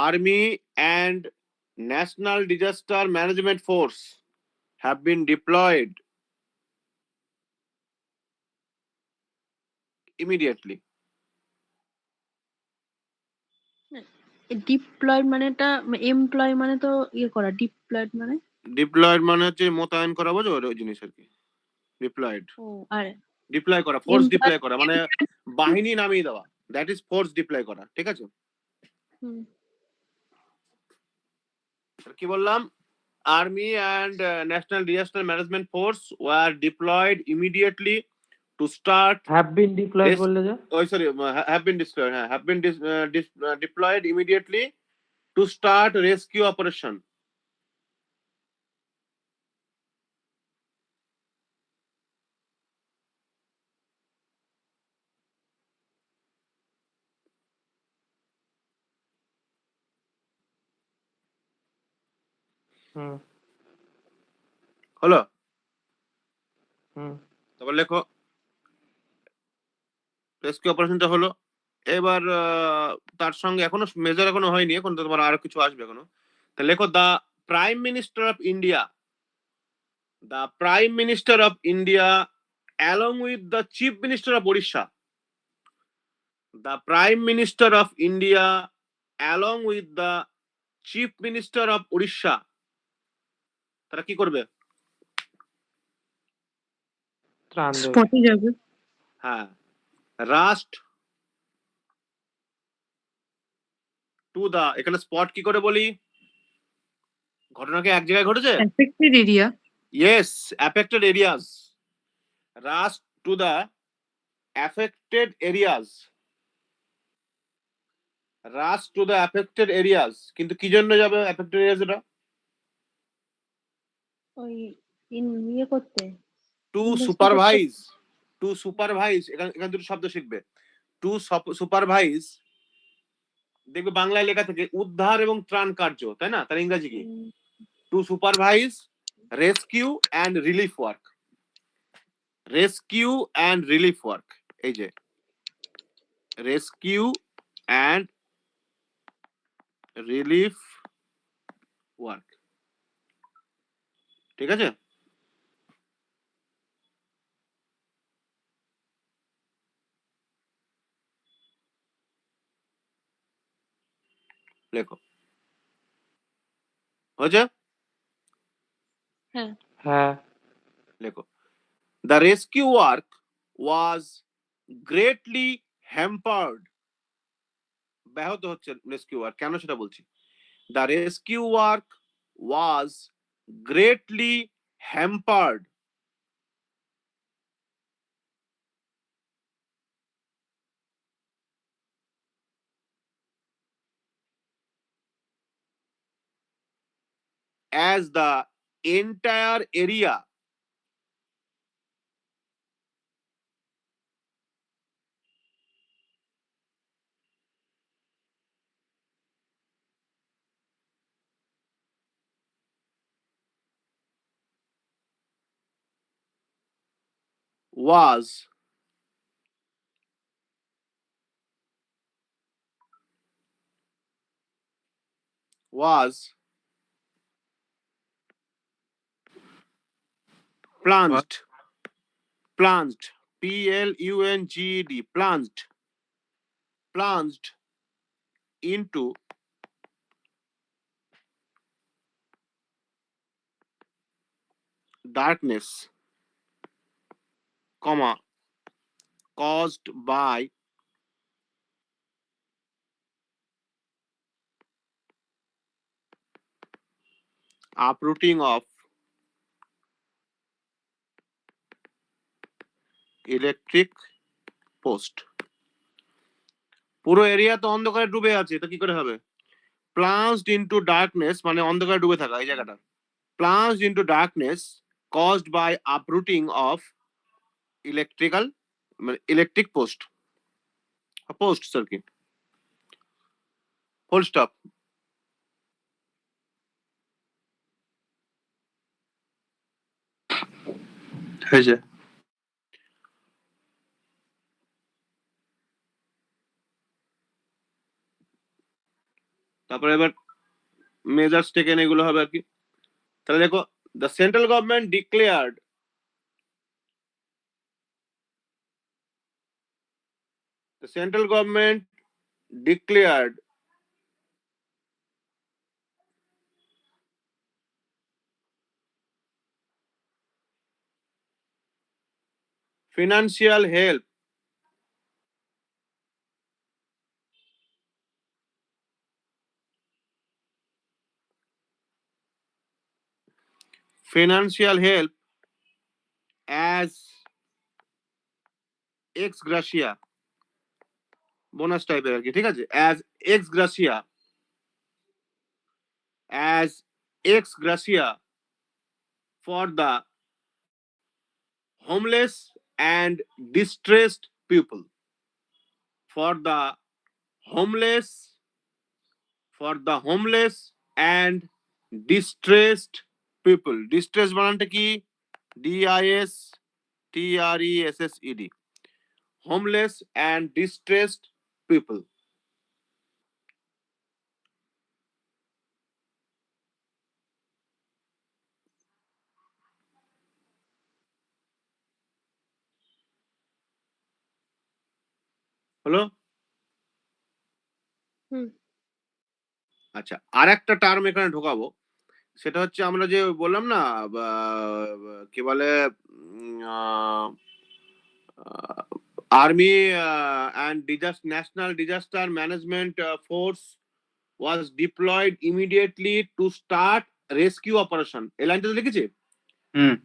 Army and National Disaster Management Force have been deployed immediately. Deploy মানেটা, এমপ্লয় মানে তো ইয়ে করা, ডিপ্লয়েড মানে? Deployed মানে হচ্ছে মোতায়েন করা, বোঝো ওই জিনিস আর কি। Deployed, ও, আর ডিপ্লয় করা, ফোর্স এমপ্লয়। ডিপ্লয় করা মানে বাহিনী নামিয়ে দেওয়া, দ্যাট ইজ ফোর্স ডিপ্লয় করা, ঠিক আছে। কি বললাম? Army and National Disaster Management Force were deployed immediately to start. Have been diploid Yes. বললে যে? Oh, sorry, have been deployed. Have been deployed immediately to start rescue operation. হুম হলো? হুম তারপর লেখো রেস্কিউ অপারেশনটা হলো। এবার তার সঙ্গে এখনো মেজর এখনো হয়নি, এখন তো তোমার আরো কিছু আসবে এখনো। তা লেখো, the prime minister of India, the prime minister of India along with the chief minister of Odisha, the prime minister of India along with the chief minister of Odisha, তারা কি করবে? ত্রাণ দেবে। স্পটে যাবে। হ্যাঁ, রাস্ট টু দা, এখানে স্পট কি করে বলি? ঘটনাকে এক জায়গায় ঘটেছে? Affected area. Yes, affected areas. Rushed to the affected areas, rushed to the affected areas. কিন্তু কি জন্য যাবে অ্যাফেক্টেড এরিয়াস? এটা ওই ইয়ে করতে, to investigate supervise, to supervise, এখানে দুটো শব্দ শিখবে। টু সুপারভাইজ, দেখবে বাংলায় লেখা থেকে উদ্ধার এবং ত্রাণ কার্য, তাই না? তার ইংরেজি কি? To supervise rescue and relief work, rescue and relief work, এই যে রেস্কিউ অ্যান্ড রিলিফ ওয়ার্ক, ঠিক আছে। লেখো, হয়েছে? হ্যাঁ। হ্যাঁ। লেখো, the rescue work was greatly hampered, ব্যাহত হচ্ছে রেস্কিউ ওয়ার্ক, কেন সেটা বলছি। the rescue work was greatly hampered as the entire area was plunged, plunged, plunged, plunged into darkness, comma, caused by uprooting of electric post. পুরো এরিয়া তো অন্ধকারে ডুবে আছে, তো কি করে হবে? plunged into darkness মানে অন্ধকারে ডুবে থাকা, এই জায়গাটা plunged into darkness caused by uprooting of electric post circuit. Full stop. হয়েছে। তারপরে এবার মেজার্স টেকেন এগুলো হবে আর কি। তাহলে দেখো, the central government declared financial help as ex gratia, bonus টাইপের আর কি, ঠিক আছে, as ex gratia for the homeless and distressed people, for the homeless and distressed people. Distressed বানানটা কি? DISTRESSED, homeless and distressed people. হলো? হুম। আচ্ছা, আর একটা টার্ম এখানে ঢোকাবো, সেটা হচ্ছে আমরা যে বললাম না, কি বলে, army and national disaster management force was diploid immediately to start rescue operation. এই লাইনটা লিখেছি।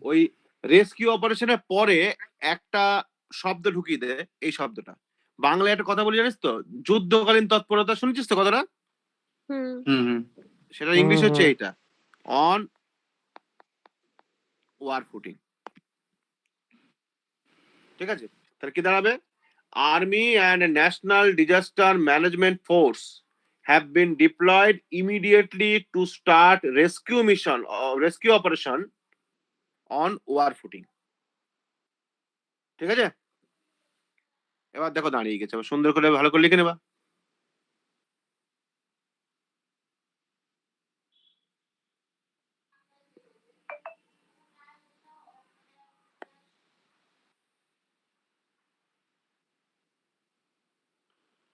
ওই রেস্কিউ অপারেশনের পরে একটা শব্দ ঢুকিয়ে দেয়, এই শব্দটা বাংলায় একটা কথা বলি জানিস তো, যুদ্ধকালীন তৎপরতা, শুনছিস তো কথাটা? সেটা ইংলিশ হচ্ছে এইটা, অন ওয়ার ফুটিং। ঠিক আছে, তাহলে কি দাঁড়াবে? Army and national disaster management force have been deployed immediately to start rescue operation on war footing. ঠিক আছে, এবার দেখো দাঁড়িয়ে গেছে, এবার সুন্দর করে ভালো করে লিখে নেবা।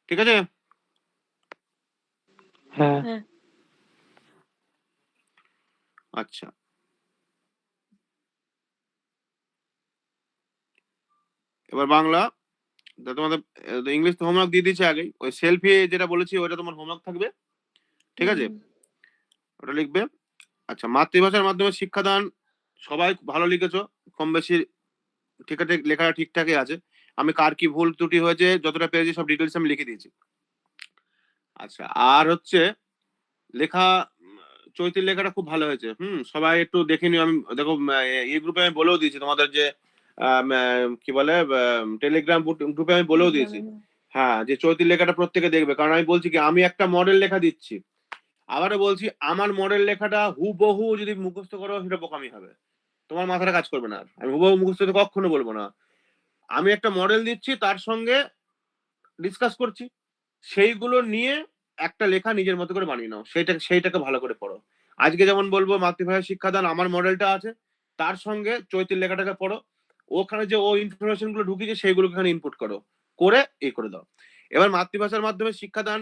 ঠিক আছে, হ্যাঁ হ্যাঁ। আচ্ছা, এবার বাংলা। তোমাদের ইংলিশ তো হোমওয়ার্ক দিয়ে দিয়েছে আগেই, ওই সেলফি যেটা বলেছি ওইটা তোমার হোমওয়ার্ক থাকবে, ঠিক আছে, ওটা লিখবে। আচ্ছা, মাতৃভাষার মাধ্যমে শিক্ষাদান, সবাই ভালো লিখেছো, কম বেশি ঠিক আছে, লেখাটা ঠিকঠাকই আছে। আমি কার কি ভুল ত্রুটি হয়েছে যতটা পেরেছি সব ডিটেলস আমি লিখে দিয়েছি। আচ্ছা, আর হচ্ছে লেখা, চৈতির লেখাটা খুব ভালো হয়েছে। সবাই একটু দেখে নিও। আমি দেখো এই গ্রুপে আমি বলেও দিয়েছি, তোমাদের যে কি বলে টেলিগ্রাম গ্রুপে আমি বলেও দিয়েছি, হ্যাঁ, যে চৈতির লেখাটা প্রত্যেকে দেখবে। কারণ আমি বলছি কি, আমি একটা মডেল লেখা দিচ্ছি, আবারও বলছি, আমার মডেল লেখাটা হুবহু যদি মুখস্থ করো সেটা বোকামি হবে, তোমার মাথাটা কাজ করবে না। আমি হুবহু মুখস্থ তো কখনো বলবো না। আমি একটা মডেল দিচ্ছি, তার সঙ্গে ডিসকাস করছি, সেইগুলো নিয়ে একটা লেখা নিজের মতো করে বানিয়ে নাও, সেইটাকে ভালো করে পড়ো। আজকে যেমন বলবো মাতৃভাষা শিক্ষাদান, আমার মডেলটা আছে, তার সঙ্গে চৈতির লেখাটাকে পড়ো, ওখানে যে ও ইনফরমেশন গুলো ঢুকিয়েছে সেইগুলো এখানে ইনপুট করো, করে এই করে দাও। এবার মাতৃভাষার মাধ্যমে শিক্ষাদান,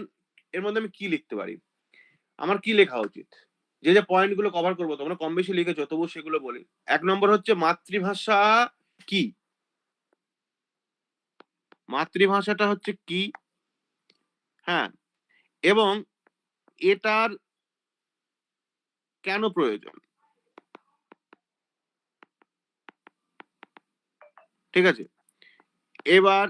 এর মধ্যে আমি কি লিখতে পারি, আমার কি লেখা উচিত? যে যে পয়েন্ট গুলো কভার করবো, তোমরা কম বেশি লিখেছো, তবু সেগুলো বলি। 1 নম্বর হচ্ছে মাতৃভাষা কি। মাতৃভাষাটা হচ্ছে কি, হ্যাঁ, এবং এটার কেন প্রয়োজন, ঠিক আছে। এবার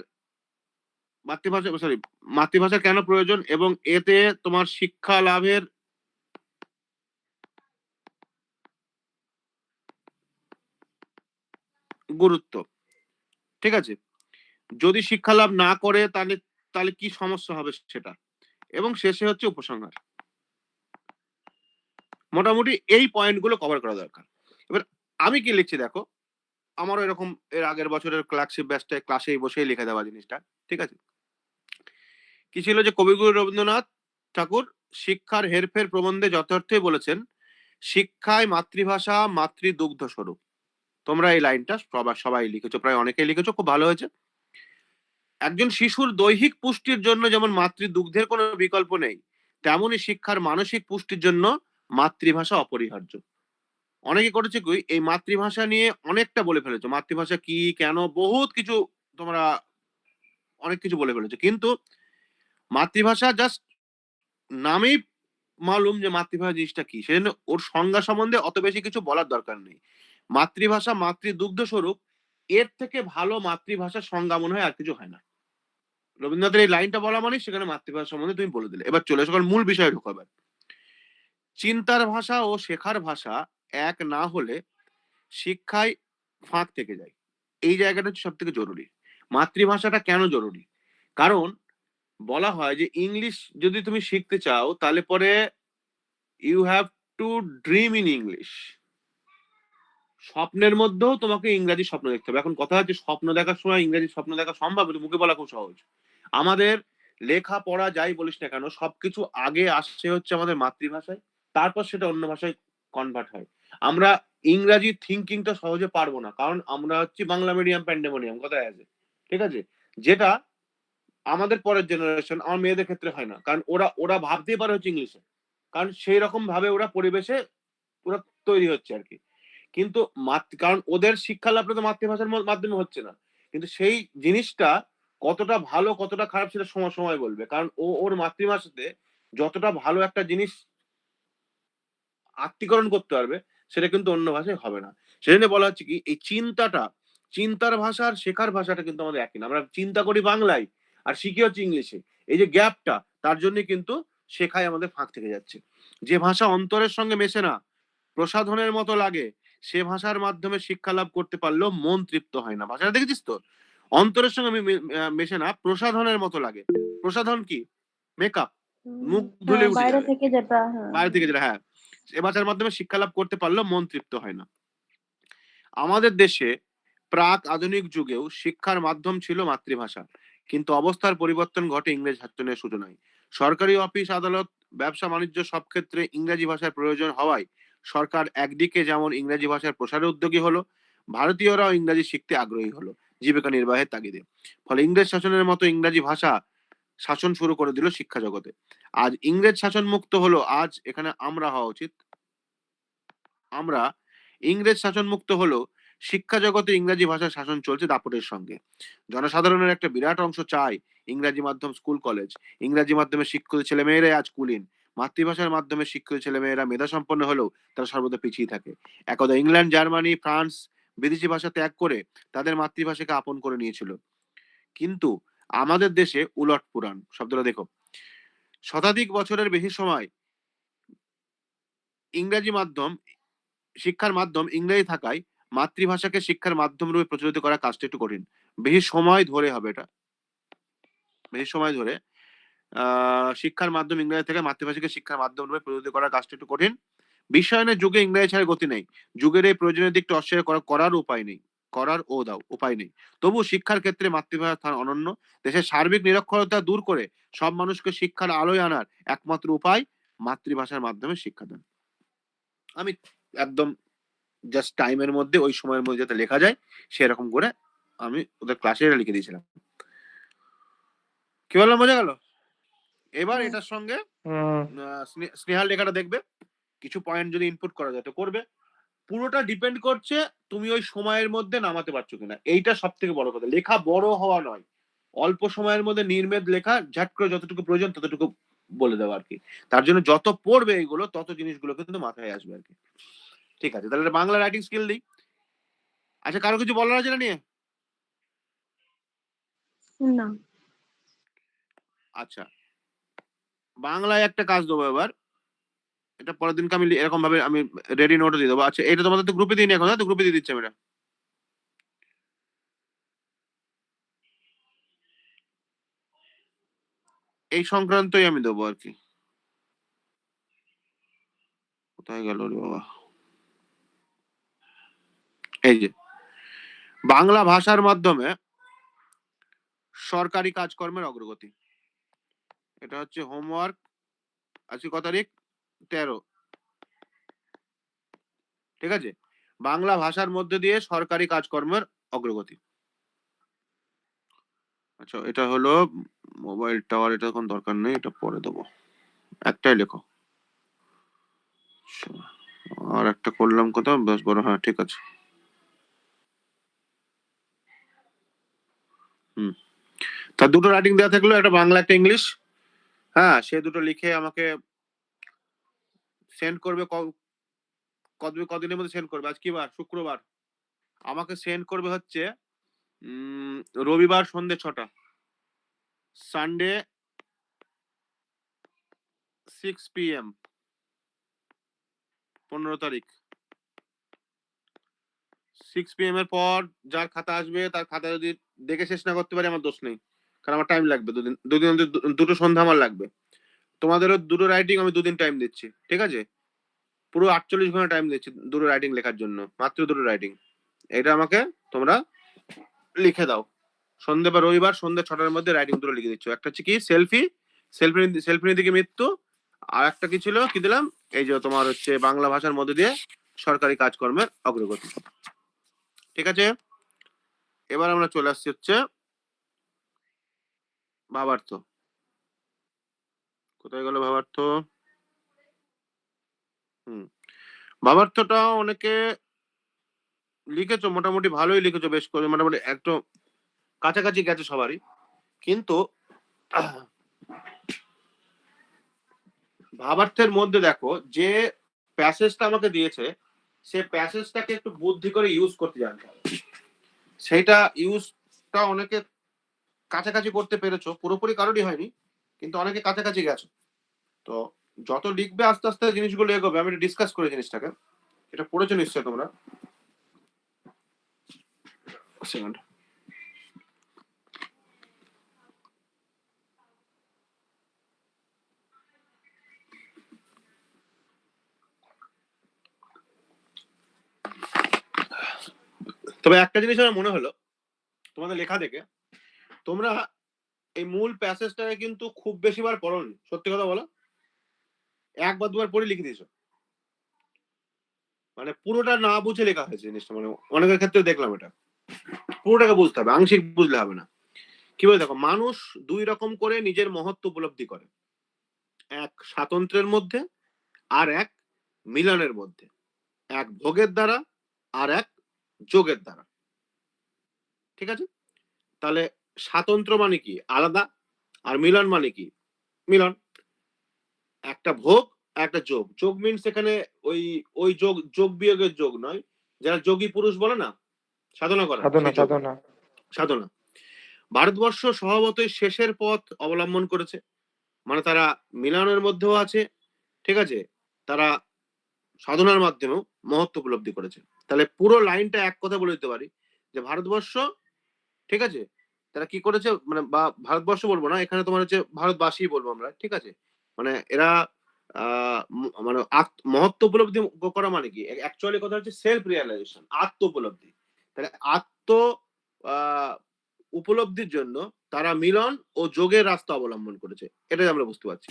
মাতৃভাষা কেন প্রয়োজন এবং এতে তোমার শিক্ষা লাভের গুরুত্ব, ঠিক আছে। যদি শিক্ষা লাভ না করে তাহলে তাহলে কি সমস্যা হবে সেটা, এবং শেষে হচ্ছে উপসংহার। মোটামুটি এই পয়েন্টগুলো কভার করা দরকার। এবার আমি কি লিখছি দেখো, আমারও এরকম এর আগের বছরের ক্লার্কশিপ ব্যাচটায় ক্লাসেই বসেই লিখে দেওয়া জিনিসটা, ঠিক আছে। কি ছিল যে কবিগুরু রবীন্দ্রনাথ ঠাকুর শিক্ষার হেরফের প্রবন্ধে যথার্থই বলেছেন, শিক্ষায় মাতৃভাষা মাতৃদুগ্ধ স্বরূপ। তোমরা এই লাইনটা সবাই লিখেছো, প্রায় অনেকেই লিখেছো, খুব ভালো হয়েছে। একজন শিশুর দৈহিক পুষ্টির জন্য যেমন মাতৃদুগ্ধের কোনো বিকল্প নেই, তেমনই শিক্ষার মানসিক পুষ্টির জন্য মাতৃভাষা অপরিহার্য। অনেকে করেছে কি, এই মাতৃভাষা নিয়ে অনেকটা বলে ফেলেছো, মাতৃভাষা কি কেন বহুত কিছু তোমরা অনেক কিছু বলে ফেলেছো, কিন্তু মাতৃভাষা জাস্ট নামেই মালুম যে মাতৃভাষা জিনিসটা কি, সেজন্য ওর সংজ্ঞা সম্বন্ধে অত বেশি কিছু বলার দরকার নেই। মাতৃভাষা মাতৃদুগ্ধ স্বরূপ, এর থেকে ভালো মাতৃভাষার সংজ্ঞা মনে হয় আর কিছু হয় না। রবীন্দ্রনাথের এই লাইনটা বলা মানে সেখানে মাতৃভাষা সম্বন্ধে তুমি বলে দিলে। এবার চলে এসো মূল বিষয়ে ঢোকাবে। চিন্তার ভাষা ও শেখার ভাষা এক না হলে শিক্ষায় ফাঁক থেকে যায়। এই জায়গাটা হচ্ছে সব থেকে জরুরি। মাতৃভাষাটা কেন জরুরি? কারণ বলা হয় যে ইংলিশ যদি তুমি শিখতে চাও তাহলে পরে you have to dream in English. স্বপ্নের মধ্যেও তোমাকে ইংরাজি স্বপ্ন দেখতে হবে। এখন কথা হচ্ছে স্বপ্ন দেখার সময় ইংরাজি স্বপ্ন দেখা সম্ভব, কিন্তু মুখে বলা খুব সহজ। আমাদের লেখা পড়া যাই বলিস না কেন, সবকিছু আগে আসছে হচ্ছে আমাদের মাতৃভাষায়, তারপর সেটা অন্য ভাষায় কনভার্ট হয়। আমরা ইংরাজি থিঙ্কিংটা সহজে পারবো না, কারণ আমরা হচ্ছে বাংলা মিডিয়াম প্যান্ডেমোনিয়াম কথায় আছে, ঠিক আছে। যেটা আমাদের পরের জেনারেশন, আমার মেয়েদের ক্ষেত্রে হয় না, কারণ ওরা ওরা ভাবতেই পারে হচ্ছে ইংলিশে, কারণ সেই রকম ভাবে ওরা পরিবেশে ওরা তৈরি হচ্ছে আর কি। কিন্তু কারণ ওদের শিক্ষা লাভটা তো মাতৃভাষার মাধ্যমে হচ্ছে না। কিন্তু সেই জিনিসটা কতটা ভালো কতটা খারাপ সেটা সময় সময় বলবে, কারণ ও ওর মাতৃভাষাতে যতটা ভালো একটা জিনিস আত্মীকরণ করতে পারবে সেটা কিন্তু অন্য ভাষায় হবে না। সেজন্য বলা হচ্ছে কি, এই চিন্তার ভাষা আর শেখার ভাষাটা কিন্তু আমাদের একই না। আমরা চিন্তা করি বাংলায় আর শিখি হচ্ছে ইংলিশে। এই যে গ্যাপটা, তার জন্য কিন্তু শেখায় আমাদের ফাঁক থেকে যাচ্ছে। যে ভাষা অন্তরের সঙ্গে মেশে না, প্রসাধনের মতো লাগে, সে ভাষার মাধ্যমে শিক্ষা লাভ করতে পারলেও মন তৃপ্ত হয় না। ভাষাটা দেখেছিস তো, অন্তরের সঙ্গে মেশে না, প্রসাধনের মতো লাগে। প্রসাধন কি? মেকআপ, মুখ ধুলে হ্যাঁ, উঠে বাইরে যাবে, থেকে যেটা, হ্যাঁ। বাইরে থেকে যেটা, হ্যাঁ। এ ভাষার মাধ্যমে শিক্ষা লাভ করতে পারলেও মন তৃপ্ত হয় না। আমাদের দেশে প্রাক আধুনিক যুগেও শিক্ষার মাধ্যম ছিল মাতৃভাষা, কিন্তু অবস্থার পরিবর্তন ঘটে ইংরেজ শাসনের সূচনায়। সরকারি অফিস আদালত ব্যবসা বাণিজ্য সব ক্ষেত্রে ইংরেজি ভাষার প্রয়োজন হওয়ায় সরকার একদিকে যেমন ইংরেজি ভাষার প্রসারে উদ্যোগী হলো, ভারতীয়রাও ইংরেজি শিখতে আগ্রহী হলো জীবিকা নির্বাহের তাগিদে। ফলে ইংরেজ শাসনের মতো ইংরেজি ভাষা শাসন শুরু করে দিল শিক্ষা জগতে। আজ ইংরেজ শাসন মুক্ত হলো, আজ এখানে আমরা হওয়া উচিত, আমরা ইংরেজ শাসন মুক্ত হলো, শিক্ষা জগতে ইংরেজি ভাষার শাসন চলছে দাপটের সঙ্গে। জনসাধারণের একটা বিরাট অংশ চায় ইংরেজি মাধ্যম স্কুল কলেজ। ইংরেজি মাধ্যমে শিক্ষিত ছেলে মেয়েরাই আজ কুলীন। মাতৃভাষার মাধ্যমে শিক্ষিত ছেলে মেয়েরা মেধা সম্পন্ন হলেও তারা সর্বদা পিছিয়ে থাকে। একদা ইংল্যান্ড, জার্মানি, ফ্রান্স বিদেশি ভাষা ত্যাগ করে তাদের মাতৃভাষাকে আপন করে নিয়েছিল, কিন্তু আমাদের দেশে উলট পুরাণ। শব্দটা দেখো, শতাধিক বছরের বেশি সময় ইংরেজি মাধ্যম শিক্ষার মাধ্যম ইংরেজি থাকায় মাতৃভাষাকে শিক্ষার মাধ্যম রূপে প্রচলিত করা কাজটা একটু কঠিন। বেশি সময় ধরে হবে এটা, বেশি সময় ধরে শিক্ষার মাধ্যম ইংরেজি থেকে মাতৃভাষাকে শিক্ষার মাধ্যম রূপে প্রচলিত করার কাজটা একটু কঠিন। বিশ্বায়নের যুগে ইংরেজি ছাড়া গতি নেই। যুগের এই প্রয়োজনীয় দিকটা অস্বীকার করার উপায় নেই, উপায় নেই। তবু শিক্ষার ক্ষেত্রে মাতৃভাষার স্থান অনন্য। দেশের সার্বিক নিরক্ষরতা দূর করে সব মানুষকে শিক্ষার আলোয় আনার একমাত্র উপায় মাতৃভাষার মাধ্যমে শিক্ষাদান। আমি একদম জাস্ট টাইমের মধ্যে ওই সময়ের মধ্যে যাতে লেখা যায় সেরকম করে আমি ওদের ক্লাসে এটা লিখে দিয়েছিলাম। কি বললাম, বোঝা গেল? এবার এটার সঙ্গে স্নেহাল লেখাটা দেখবে। কিছু পয়েন্ট যদি ইনপুট করা যায় তো করবে। পুরোটা ডিপেন্ড করছে তুমি ওই সময়ের মধ্যে নামাতে পারছো কিনা, এইটা সব থেকে বড় কথা। লেখা বড় হওয়া নয়, অল্প সময়ের মধ্যে নির্মেদ লেখা, ঝাট করে যতটুকু প্রয়োজন ততটুকু বলে দেওয়া আর কি। তার জন্য যত পড়বে এইগুলো তত জিনিসগুলো কিন্তু মাথায় আসবে আর কি। ঠিক আছে, তাহলে বাংলা রাইটিং স্কিল দিই। আচ্ছা, কারো কিছু বলার আছে না নিয়ে? না। আচ্ছা, বাংলায় একটা কাজ দেবো এবার, এটা পরের দিনকে আমি এরকম ভাবে আমি রেডি নোটও দিয়ে দেবো। আচ্ছা, এটা তোমাদের তো গ্রুপে দিইনি এখন, তো গ্রুপে দিয়ে দিচ্ছি আমি এটা। এই সংক্রান্তই আমি দেবো আর কি। কোথায় গেল রে বাবা? এই যে বাংলা ভাষার মাধ্যমে সরকারি কাজকর্মের অগ্রগতি, এটা হচ্ছে হোমওয়ার্ক। আজকে কত তারিখ? 13। ঠিক আছে, বাংলা ভাষার মধ্যে দিয়ে সরকারি কাজকর্মের অগ্রগতি। আচ্ছা, এটা হলো মোবাইল টাওয়ার, এটা এখন দরকার নেই, এটা পরে দেবো। একটাই লেখো। আচ্ছা, আর একটা করলাম কোথাও বেশ বড়, হ্যাঁ ঠিক আছে। তা দুটো রাইটিং দেওয়া থাকলো, একটা বাংলা একটা ইংলিশ। হ্যাঁ, সে দুটো লিখে আমাকে সেন্ড করবে। কদিনের মধ্যে সেন্ড করবে? আজ কি বার? শুক্রবার। আমাকে সেন্ড করবে হচ্ছে রবিবার সন্ধ্যে 6টা, সানডে 6 PM, 15 তারিখ। 6 PM এর পর যার খাতা আসবে তার খাতা যদি দেখে শেষ না করতে পারি আমার দোষ নেই, কারণ আমার টাইম লাগবে দুদিন দুটো সন্ধ্যা আমার লাগবে। তোমাদেরও দুটো রাইটিং আমি 2 দিন টাইম দিচ্ছি, ঠিক আছে? পুরো 48 ঘন্টা টাইম দিচ্ছি দুটো রাইটিং লেখার জন্য, মাত্র দুটো রাইটিং। এটা আমাকে তোমরা লিখে দাও সন্ধ্যে বা রবিবার সন্ধ্যে 6টার মধ্যে রাইটিং দুটো লিখে দিচ্ছ। একটা হচ্ছে কি সেলফি নীতিকে মৃত্যু, আর একটা কি ছিল, কি দিলাম, এই যে তোমার হচ্ছে বাংলা ভাষার মধ্যে দিয়ে সরকারি কাজকর্মের অগ্রগতি। ঠিক আছে, এবার আমরা চলে আসছি হচ্ছে ভাবার্থ। কোথায় গেল ভাবার্থ? ভাবার্থটা অনেকে লিখেছো, মোটামুটি ভালোই লিখেছো, বেশ করে মোটামুটি একটু কাছাকাছি গেছে সবারই। কিন্তু ভাবার্থের মধ্যে দেখো যে প্যাসেজটা আমাকে দিয়েছে, সে প্যাসেজটাকে একটু বুদ্ধি করে ইউজ করতে জানতে হবে। সেইটা ইউজটা অনেকে কাছাকাছি করতে পেরেছো, পুরোপুরি কারোরই হয়নি, কিন্তু অনেকে কাছাকাছি গেছো। তো যত লিখবে আস্তে আস্তে জিনিসগুলো এগোবে। আমি ডিসকাস করে জিনিসটাকে, এটা পড়েছো নিশ্চয় তোমরা। সেকেন্ড, তবে একটা জিনিস আমার মনে হলো তোমাদের লেখা দেখে, তোমরা এই মূল প্যাসেজটাকে কিন্তু খুব বেশি বার পড়োনি। সত্যি কথা বলো, 1 বা 2 বার পড়ে লিখে দিয়েছো, মানে পুরোটা না বুঝে লেখা হয়েছে জিনিসটা। মানে অনেকের ক্ষেত্রে দেখলাম এটা, পুরোটাকে বুঝতে হবে, আংশিক বুঝলে হবে না। কি বলে দেখো, মানুষ 2 রকম করে নিজের মহত্ব উপলব্ধি করে, এক স্বাতন্ত্র্যের মধ্যে আর এক মিলনের মধ্যে, এক ভোগের দ্বারা আর এক যোগের দ্বারা। ঠিক আছে, তাহলে স্বাতন্ত্র্য মানে কি? আলাদা। আর মিলন মানে কি? মিলন। একটা ভোগ, একটা যোগ। যোগ মিনস এখানে ওই ওই যোগ বিয়োগের যোগ নয়, যারা যোগী পুরুষ বলে না, সাধনা করা, সাধনা। ভারতবর্ষ স্বভাবতই শেষের পথ অবলম্বন করেছে, মানে তারা মিলনের মধ্যেও আছে, ঠিক আছে, তারা সাধনার মাধ্যমেও মহত্ব উপলব্ধি করেছে। তাহলে পুরো লাইনটা এক কথা বলে দিতে পারি যে ভারতবর্ষ, ঠিক আছে, তারা কি করেছে, মানে বা ভারতবর্ষ বলবো না, এখানে তোমার হচ্ছে ভারতবাসী বলবো আমরা, ঠিক আছে। মানে এরা মানে মহত্ব উপলব্ধি করা মানে কি, অ্যাকচুয়ালি কথা হচ্ছে সেলফ রিয়ালাইজেশন, আত্ম উপলব্ধি। তাহলে আত্ম উপলব্ধির জন্য তারা মিলন ও যোগের রাস্তা অবলম্বন করেছে, এটাই আমরা বুঝতে পারছি।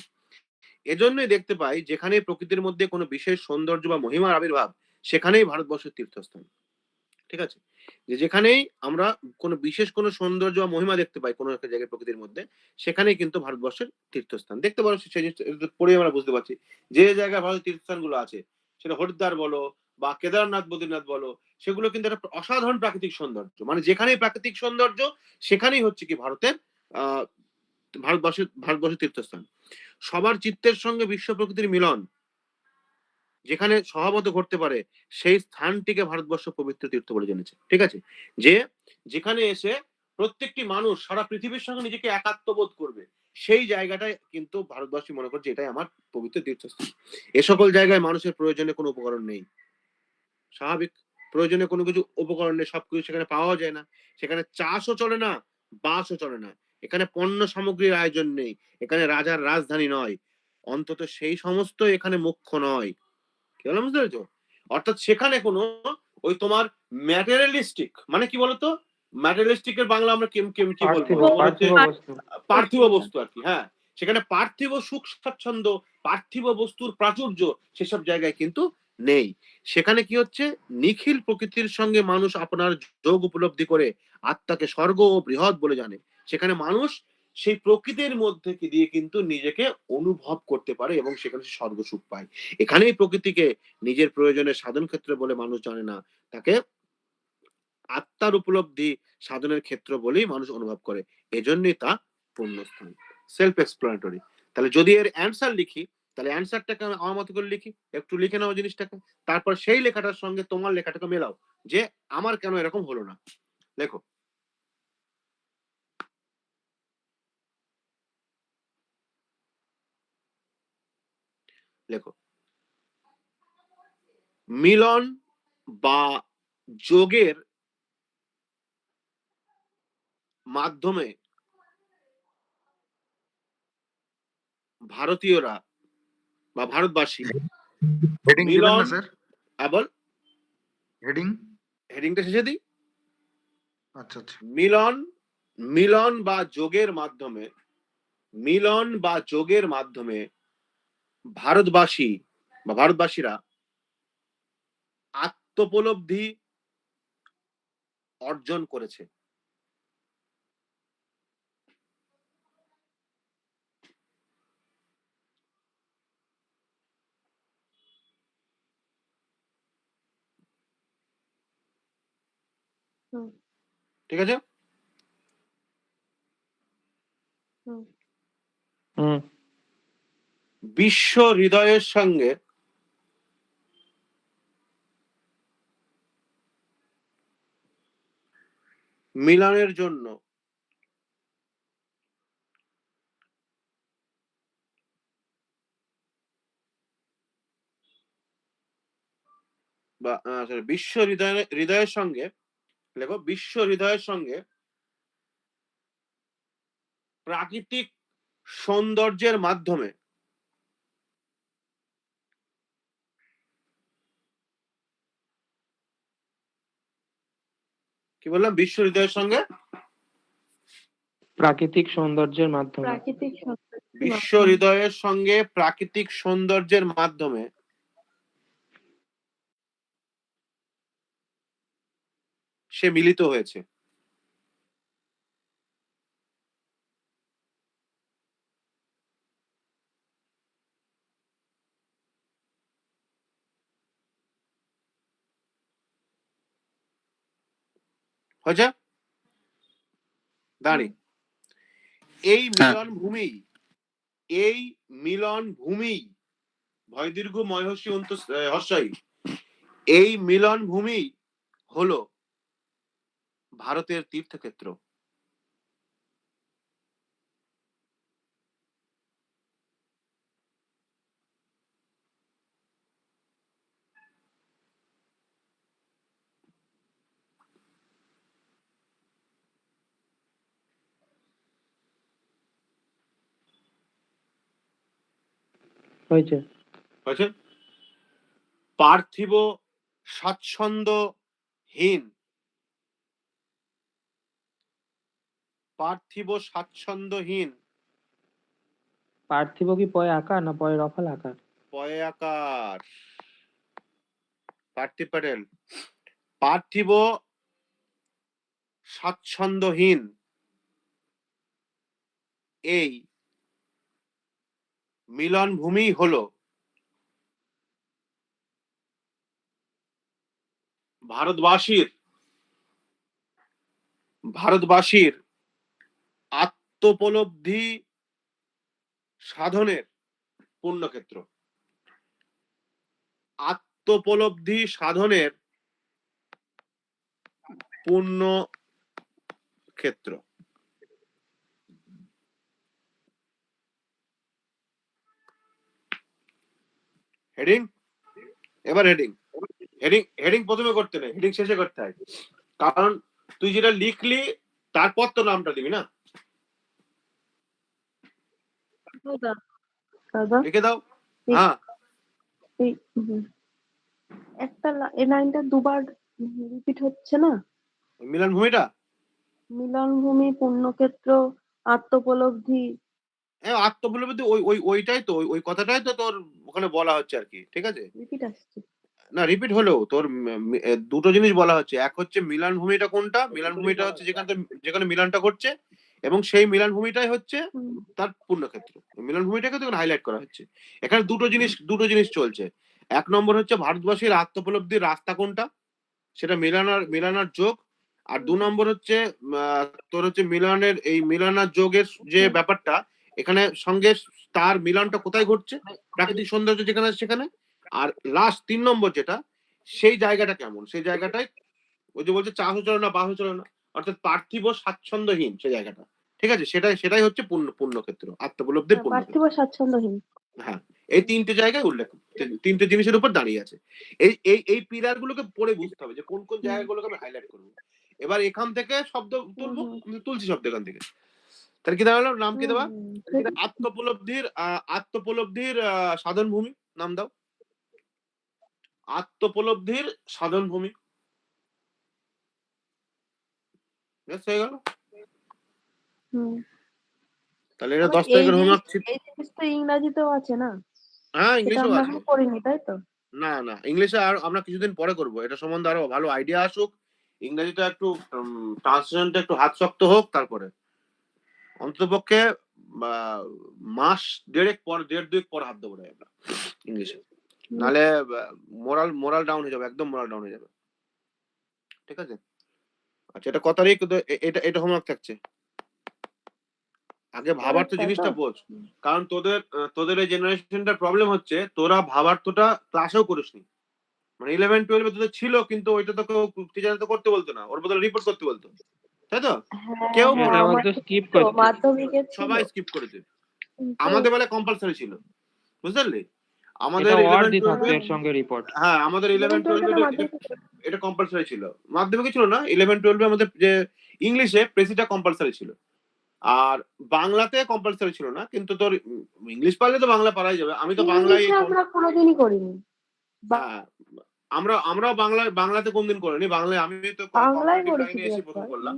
এজন্যই দেখতে পাই যেখানে প্রকৃতির মধ্যে কোনো বিশেষ সৌন্দর্য বা মহিমার আবির্ভাব, সেখানেই ভারতবর্ষের তীর্থস্থান। ঠিক আছে, যে যেখানেই আমরা কোনো বিশেষ কোনো সৌন্দর্য বা মহিমা দেখতে পাই কোনো একটা জায়গায় প্রকৃতির মধ্যে, সেখানেই কিন্তু ভারতবর্ষের তীর্থস্থান দেখতে পারো। সেই জিনিসটা পড়ে আমরা বুঝতে পারছি যে জায়গায় ভারতের তীর্থস্থানগুলো আছে, সেটা হরিদ্বার বলো বা কেদারনাথ বদ্রীনাথ বলো, সেগুলো কিন্তু একটা অসাধারণ প্রাকৃতিক সৌন্দর্য। মানে যেখানেই প্রাকৃতিক সৌন্দর্য সেখানেই হচ্ছে কি ভারতের আহ ভারতবর্ষের তীর্থস্থান। সবার চিত্তের সঙ্গে বিশ্ব প্রকৃতির মিলন যেখানে স্বভাবত ঘটতে পারে, সেই স্থানটিকে ভারতবর্ষ পবিত্র তীর্থ বলে জেনেছে। ঠিক আছে, যে যেখানে এসে প্রত্যেকটি মানুষ সারা পৃথিবীর সঙ্গে নিজেকে একাত্মবোধ করবে, সেই জায়গাটায় কিন্তু ভারতবাসী মনে করছে এটাই আমার পবিত্র তীর্থস্থান। এ সকল জায়গায় মানুষের প্রয়োজনে কোনো উপকরণ নেই, স্বাভাবিক। প্রয়োজনে কোনো কিছু উপকরণ নেই, সবকিছু সেখানে পাওয়া যায় না। সেখানে চাষও চলে না, বাসও চলে না। এখানে পণ্য সামগ্রীর আয়োজন নেই, এখানে রাজার রাজধানী নয়, অন্তত সেই সমস্ত এখানে মুখ্য নয়। কি বললাম বুঝতে পেরেছো? অর্থাৎ সেখানে কোনো ওই তোমার ম্যাটেরিয়ালিস্টিক, মানে কি বলতো, ম্যাটেরিয়ালিস্টিক এর বাংলা আমরা কি বলবো, পার্থিব বস্তু। পার্থিব বস্তু আর কি। হ্যাঁ, সেখানে পার্থিব সুখ স্বাচ্ছন্দ্য, পার্থিব বস্তুর প্রাচুর্য সেসব জায়গায় কিন্তু নেই। সেখানে কি হচ্ছে, নিখিল প্রকৃতির সঙ্গে মানুষ আপনার যোগ উপলব্ধি করে আত্মাকে স্বর্গ ও বৃহৎ বলে জানে। সেখানে মানুষ সেই প্রকৃতির মধ্যে কি দিয়ে কিন্তু নিজেকে অনুভব করতে পারে এবং সেখানে সে স্বর্গ সুখ পায়। এখানেই প্রকৃতিকে নিজের প্রয়োজনের সাধন ক্ষেত্র বলে মানুষ জানে না, তাকে আত্মার উপলব্ধি সাধনের ক্ষেত্র বলেই মানুষ অনুভব করে। এজন্যই তা পুণ্যস্থান, সেলফ এক্সপ্লানেটরি। তাহলে যদি এর অ্যান্সার লিখি, তাহলে অ্যান্সারটাকে আমি আমার মতো করে লিখি, একটু লিখে নাও জিনিসটাকে, তারপর সেই লেখাটার সঙ্গে তোমার লেখাটাকে মেলাও যে আমার কেন এরকম হলো না। লেখো। লেখো, মিলন বা যোগের মাধ্যমে ভারতীয়রা বা ভারতবাসী হেডিং দিবেন মিলন, না স্যার? বল হেডিং হেডিংটা শেষে দিই। আচ্ছা আচ্ছা। মিলন বা যোগের মাধ্যমে, মিলন বা যোগের মাধ্যমে ভারতবাসী বা ভারতবাসীরা আত্মোপলব্ধি অর্জন করেছে। হুম, ঠিক আছে, হুম, হুম। বিশ্ব হৃদয়ের সঙ্গে মিলনের জন্য বা বিশ্ব হৃদয়ের সঙ্গে, লেখো, বিশ্ব হৃদয়ের সঙ্গে প্রাকৃতিক সৌন্দর্যের মাধ্যমে কি বললাম, বিশ্ব হৃদয়ের সঙ্গে প্রাকৃতিক সৌন্দর্যের মাধ্যমে। প্রাকৃতিক সৌন্দর্যের বিশ্ব মাধ্যমে। হৃদয়ের সঙ্গে প্রাকৃতিক সৌন্দর্যের মাধ্যমে সে মিলিত হয়েছে। হয়েছে দাঁড়ি, এই মিলন ভূমি, এই মিলন ভূমি, ভয় দীর্ঘ ময়হসী অন্ত হর্ষাই, এই মিলন ভূমি হলো ভারতের তীর্থক্ষেত্র। হয়েছে। হয়েছে, পার্থিব স্বাচ্ছন্দ্যহীন, পার্থিব স্বাচ্ছন্দ্যহীন, পার্থিব কি পয়ে আকার না পয়ে রফাল আকার? পয়ে আকার, পার্থিব প্যাটেল, পার্থিব স্বাচ্ছন্দ্যহীন এই মিলনভূমি হলো ভারতবাসীর আত্মোপলব্ধি সাধনের পুণ্যক্ষেত্র। আত্মোপলব্ধি সাধনের পুণ্যক্ষেত্র। হেডিং, এবার হেডিং হেডিং হেডিং প্রথমে করতে নেই, হেডিং শেষে করতে হয়, কারণ তুই যেটা লিখলি তারপর তো নামটা দিবি না। দাদা দাদা লিখে দাও। এই- হ্যাঁ, এই এই লাইনটা দুবার রিপিট হচ্ছে না? মিলনভূমিটা মিলনভূমি, পুণ্যক্ষেত্র, আত্মোপলব্ধি। আত্মোপলব্ধি ওইটাই তো, ওই কথাটাই তো তোর ওখানে বলা হচ্ছে আর কি, ঠিক আছে? রিপিট আসছে। না, রিপিট হলেও তোর দুটো জিনিস বলা হচ্ছে। এক হচ্ছে মিলনভূমিটা কোনটা, মিলনভূমিটা হচ্ছে যেখানে মিলনটা ঘটছে, এবং সেই মিলনভূমিটাই হচ্ছে হুম, তার পুণ্যক্ষেত্র। মিলনভূমিটাকে তো হাইলাইট করা হচ্ছে। এখানে দুটো জিনিস চলছে। এক নম্বর হচ্ছে ভারতবাসীর আত্মোপলব্ধির রাস্তা কোনটা, সেটা মিলানার যোগ। আর দু নম্বর হচ্ছে তোর হচ্ছে মিলানার যোগের যে ব্যাপারটা, এখানে সঙ্গে তার মিলনটা কোথায় ঘটছে, প্রাকৃতিক সৌন্দর্য যেখানে আছে সেখানে। আর লাস্ট 3 নম্বর যেটা, সেই জায়গাটা কেমন, সেই জায়গাটায় ওই যে বলছে চাহু চলো না বাহু চলো না, অর্থাৎ পার্থিব স্বাচ্ছন্দ্যহীন সেই জায়গাটা, ঠিক আছে? সেটাই হচ্ছে পুণ্যক্ষেত্র, আত্মোপলব্ধির পার্থিব পুণ্যক্ষেত্র। স্বাচ্ছন্দ্যহীন। হ্যাঁ, এই তিনটে জায়গায় উল্লেখ, তিনটে জিনিসের উপর দাঁড়িয়ে আছে। এই পিলার গুলোকে পড়ে বুঝতে হবে যে কোন কোন জায়গাগুলোকে আমি হাইলাইট করবো। এবার এখান থেকে শব্দ তুলবো, তুলছি শব্দ এখান থেকে। তাহলে কি দাঁড়ালো, নাম কি দেওয়া? আত্মোপলব্ধির সাধন ভূমি, নাম দাও আত্মোপলব্ধির সাধন ভূমি। হয়ে গেল। তাহলে এটা 10 তারিখের হোমওয়ার্ক ছিল। এই জিনিস তো ইংরাজিতেও আছে না? হ্যাঁ, সেটা ইংলিশেও আমরা আছে। এখনো পড়িনি, তাই তো? না, ইংলিশে আর আমরা কিছুদিন পরে করবো। এটা সম্বন্ধে আরো ভালো আইডিয়া আসুক, ইংরেজিটা একটু ট্রান্সলেশনটা একটু হাত শক্ত হোক, তারপরে অন্ততপক্ষে মাস দেড় দুই পর হাত দেবো আমরা ইংলিশে। নালে মোরাল ডাউন হয়ে যাবে, একদম মোরাল ডাউন হয়ে যাবে, ঠিক আছে? আচ্ছা, এটা কত তারিখ? এটা হোমওয়ার্ক থাকছে। আগে ভাবার্থ জিনিসটা বোঝ, কারণ তোদের এই জেনারেশনটার প্রবলেম হচ্ছে তোরা ভাবার্থটা ক্লাসেও করিসনি। মানে 11-12 তোদের ছিল, কিন্তু ওইটা তো টিচার তো করতে বলতো না, ওর বদলে রিপোর্ট করতে বলতো, তাই তো? কেউ স্কিপ করছে। মাধ্যমিকে সবাই স্কিপ করেছে। আমাদের বেলায় কম্পালসারি ছিল, বুঝতে পারলি? আমাদের এটা ওয়ার্ড 11 দিতে 12 এর সঙ্গে রিপোর্ট। হ্যাঁ, আমাদের 11-12 এটা কম্পালসারি ছিল। মাধ্যমিকে ছিল না, 11-12 আমাদের যে ইংলিশে প্রেসিটা কম্পালসারি ছিল, আর বাংলাতে কম্পালসারি ছিল না। কিন্তু তোর ইংলিশ পারলে তো বাংলা পারাই যাবে। আমি তো বাংলায় আমরা কোনোদিনই করিনি। আমরাও বাংলাতে কোনদিন করিনি। বাংলায় আমি তো বাংলায় কম্পিটিটিভ করেছি লাইনে এসে প্রথম করলাম।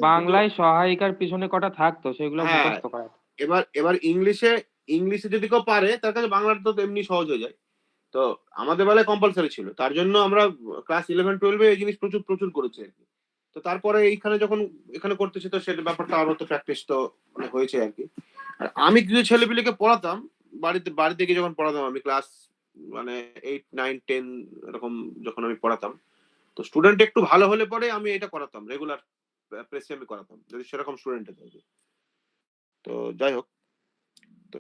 বাংলায় সহায়িকার পিছনে কটা থাকতো সেগুলো হ্যাঁ, মুখস্থ করা। এবার ইংলিশে যদি কেউ পারে তার কাছে বাংলাটা তো এমনি সহজ হয়ে যায়। তো আমাদের বেলায় কম্পালসারি ছিল, তার জন্য আমরা ক্লাস 11-12 এই জিনিস প্রচুর করেছি আর কি। তো তারপরে এইখানে যখন এখানে করতেছি, তো সেটা ব্যাপারটা আরো তো প্র্যাকটিস তো হয়েছে আর কি। আর আমি কিছু ছেলেপিলেকে পড়াতাম বাড়িতে গিয়ে, যখন পড়াতাম আমি ক্লাস 8, 9, 10 এরকম যখন আমি পড়াতাম, তো স্টুডেন্ট একটু ভালো হলে পরে আমি এটা করাতাম, রেগুলার প্রেসে আমি করাতাম, যদি সেরকম স্টুডেন্ট থাকে। তো যাই হোক, তো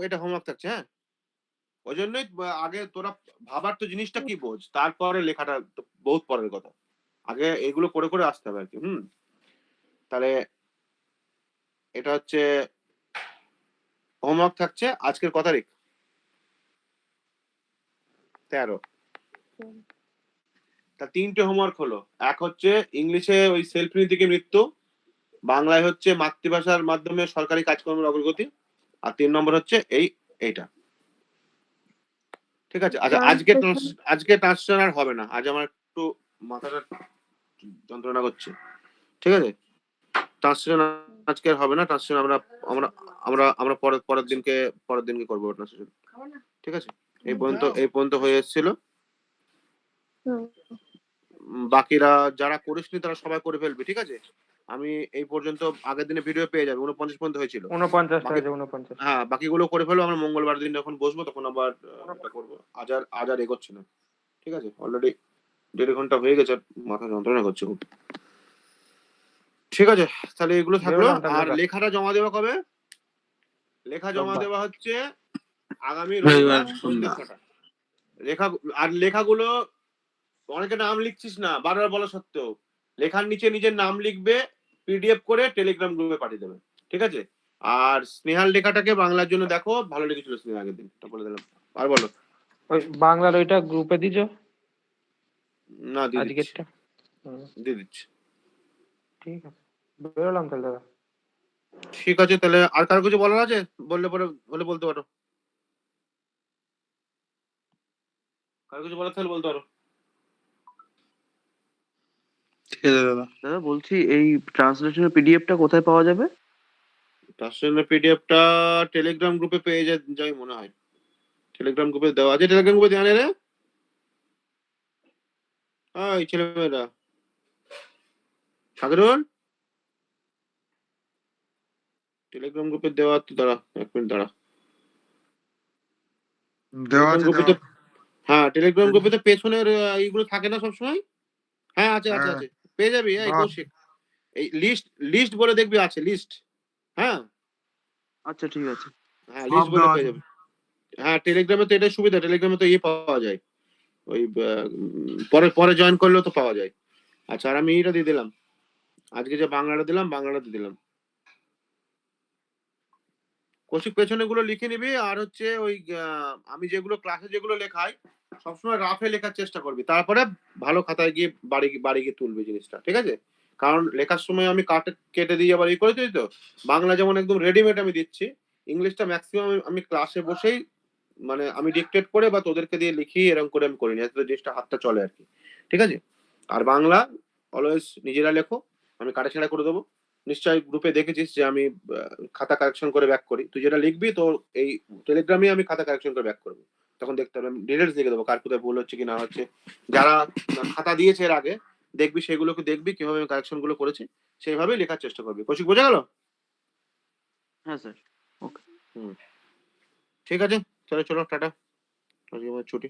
এটা হোমওয়ার্ক থাকছে। হ্যাঁ, ওই জন্যই আগে তোরা ভাবার তো জিনিসটা কি বোঝ, তারপরে লেখাটা তো বহুত পরের কথা। আগে এগুলো করে আসতে হবে আর কি। তাহলে এটা হচ্ছে হোমওয়ার্ক থাকছে। আজকের কত তারিখ? 13। তা 3টে হোমওয়ার্ক হলো। এক হচ্ছে ইংলিশে ওই সেলফ নীতিকে মৃত্যু, বাংলায় হচ্ছে মাতৃভাষার মাধ্যমে সরকারি কাজকর্মের অগ্রগতি, আর 3 নম্বর হচ্ছে এইটা, ঠিক আছে? আচ্ছা, আজকে ট্রান্সলেশন আর হবে না। আজ আমার একটু মাথাটা যন্ত্রণা করছে, ঠিক আছে? ট্রান্সলেশন আজকে আর হবে না। ট্রান্সলেশন আমরা আমরা আমরা আমরা পরের দিনকে করবো ট্রান্সলেশন, ঠিক আছে? এই পর্যন্ত হয়ে এসেছিল। বাকিরা যারা করিসনি তারা সবাই করে ফেলবি, ঠিক আছে? আমি এই পর্যন্ত আগের দিনে ভিডিও পেয়ে যাবে, 49 পর্যন্ত হয়েছিল। 49টা বাকি আছে, 49। হ্যাঁ, বাকিগুলো করে ফেলো। আমরা মঙ্গলবার দিন যখন বসবো তখন আবার এটা করবো। আজ আর এগোচ্ছে না, ঠিক আছে? অলরেডি 1.5 ঘন্টা হয়ে গেছে, আর মাথা যন্ত্রণা করছে খুব। ঠিক আছে, তাহলে এগুলো থাকলো। বেরোলাম তাহলে আর দাদা। লেখাটা জমা দেওয়া কবে? লেখা জমা রোববার। দেওয়া হচ্ছে আগামী রবিবার রবিবার সন্ধ্যা। সন্ধ্যে 6টা। আর লেখাগুলো অনেকে নাম লিখছিস না, বারবার বলা সত্ত্বেও লেখার নিচে নিজের নাম লিখবে, পিডিএফ করে টেলিগ্রাম গ্রুপে পাঠিয়ে দেবে, ঠিক আছে? আর স্নেহার লেখাটাকে বাংলার জন্য দেখো, ভালো লেগেছিল স্নেহা আগের দিন, এটা বলে দিলাম। আর বলো। ওই বাংলার ওইটা গ্রুপে দিছো না, দিয়ে দিচ্ছি, আজকেরটা? দিয়ে দিচ্ছি। ঠিক আছে, বেরোলাম তাহলে দাদা। ঠিক আছে, তাহলে আর কারো কিছু বলার আছে? বললে পরে হলে বলতে পারো। কারো কিছু বলার থাকলে বলতে পারো। ঠিক আছে দাদা। দাদা বলছি এই ট্রান্সলেশনের পিডিএফটা কোথায় পাওয়া যাবে? ট্রান্সলেশনের পিডিএফটা টেলিগ্রাম গ্রুপে পেয়ে যাই মনে হয়। টেলিগ্রাম গ্রুপে দেওয়া আছে। টেলিগ্রাম গ্রুপে দেওয়া নেই রে? এই ছেলেমেয়েরা, সাগরুল, টেলিগ্রাম গ্রুপে দেওয়া তো, দাঁড়া 1 মিনিট দাঁড়া। দেওয়া টেলিগ্রাম আছে, গ্রুপে দেওয়া তো, হ্যাঁ টেলিগ্রাম গ্রুপে তো পেছনের এইগুলো থাকে না সবসময়? হ্যাঁ, আছে আছে হ্যাঁ, আছে, পেয়ে যাবি। এই দেওয়া আছে। কৌশিক, এই লিস্ট বলে দেখবি আছে লিস্ট। হ্যাঁ আচ্ছা ঠিক আছে। হ্যাঁ, সব লিস্ট বলে দেওয়া পেয়ে আছে। যাবে। হ্যাঁ, টেলিগ্রামে তো এটাই সুবিধা, টেলিগ্রামে তো পাওয়া যায়, ওই পরে পরে জয়েন করলেও তো পাওয়া যায়। আচ্ছা, আর আমি এটা দিয়ে দিলাম, আজকে যে বাংলাটা দিলাম, বাংলাটা দিয়ে দিলাম। কৌশিক পেছনে গুলো লিখে নিবি। আর হচ্ছে ওই আমি যেগুলো ক্লাসে যেগুলো লেখাই সবসময় রাফে লেখার চেষ্টা করবি, তারপরে ভালো খাতায় গিয়ে বাড়ি গিয়ে তুলবি জিনিসটা, ঠিক আছে? কারণ লেখার সময় আমি কেটে দিয়ে আবার করে দিই তো। বাংলা যেমন একদম রেডিমেড আমি দিচ্ছি, ইংলিশটা ম্যাক্সিমাম আমি ক্লাসে বসেই মানে আমি ডিকটেট করে বা তোদেরকে দিয়ে লিখি, এরকম করে আমি করিনি, যাতে জিনিসটা হাতটা চলে আর কি, ঠিক আছে? আর বাংলা অলওয়েজ নিজেরা লেখো, আমি কাটাছেঁড়া করে দেবো। নিশ্চয়ই গ্রুপে দেখেছিস যে আমি খাতা কারেকশন করে ব্যাক করি। তুই যেটা লিখবি তো এই টেলিগ্রামে আমি খাতা কারেকশন করে ব্যাক করবো, তখন দেখতে পারবি, ডিটেলস লিখে দেবো কার কোথায় ভুল হচ্ছে কি না হচ্ছে। যারা খাতা দিয়েছে এর আগে দেখবি, সেগুলোকে দেখবি কিভাবে আমি কারেকশন গুলো করেছি, সেইভাবেই লেখার চেষ্টা করবি। কৌশিক, বোঝা গেল? হ্যাঁ স্যার। ঠিক আছে, চলো চলো, টাটা, আজকে আমার ছুটি।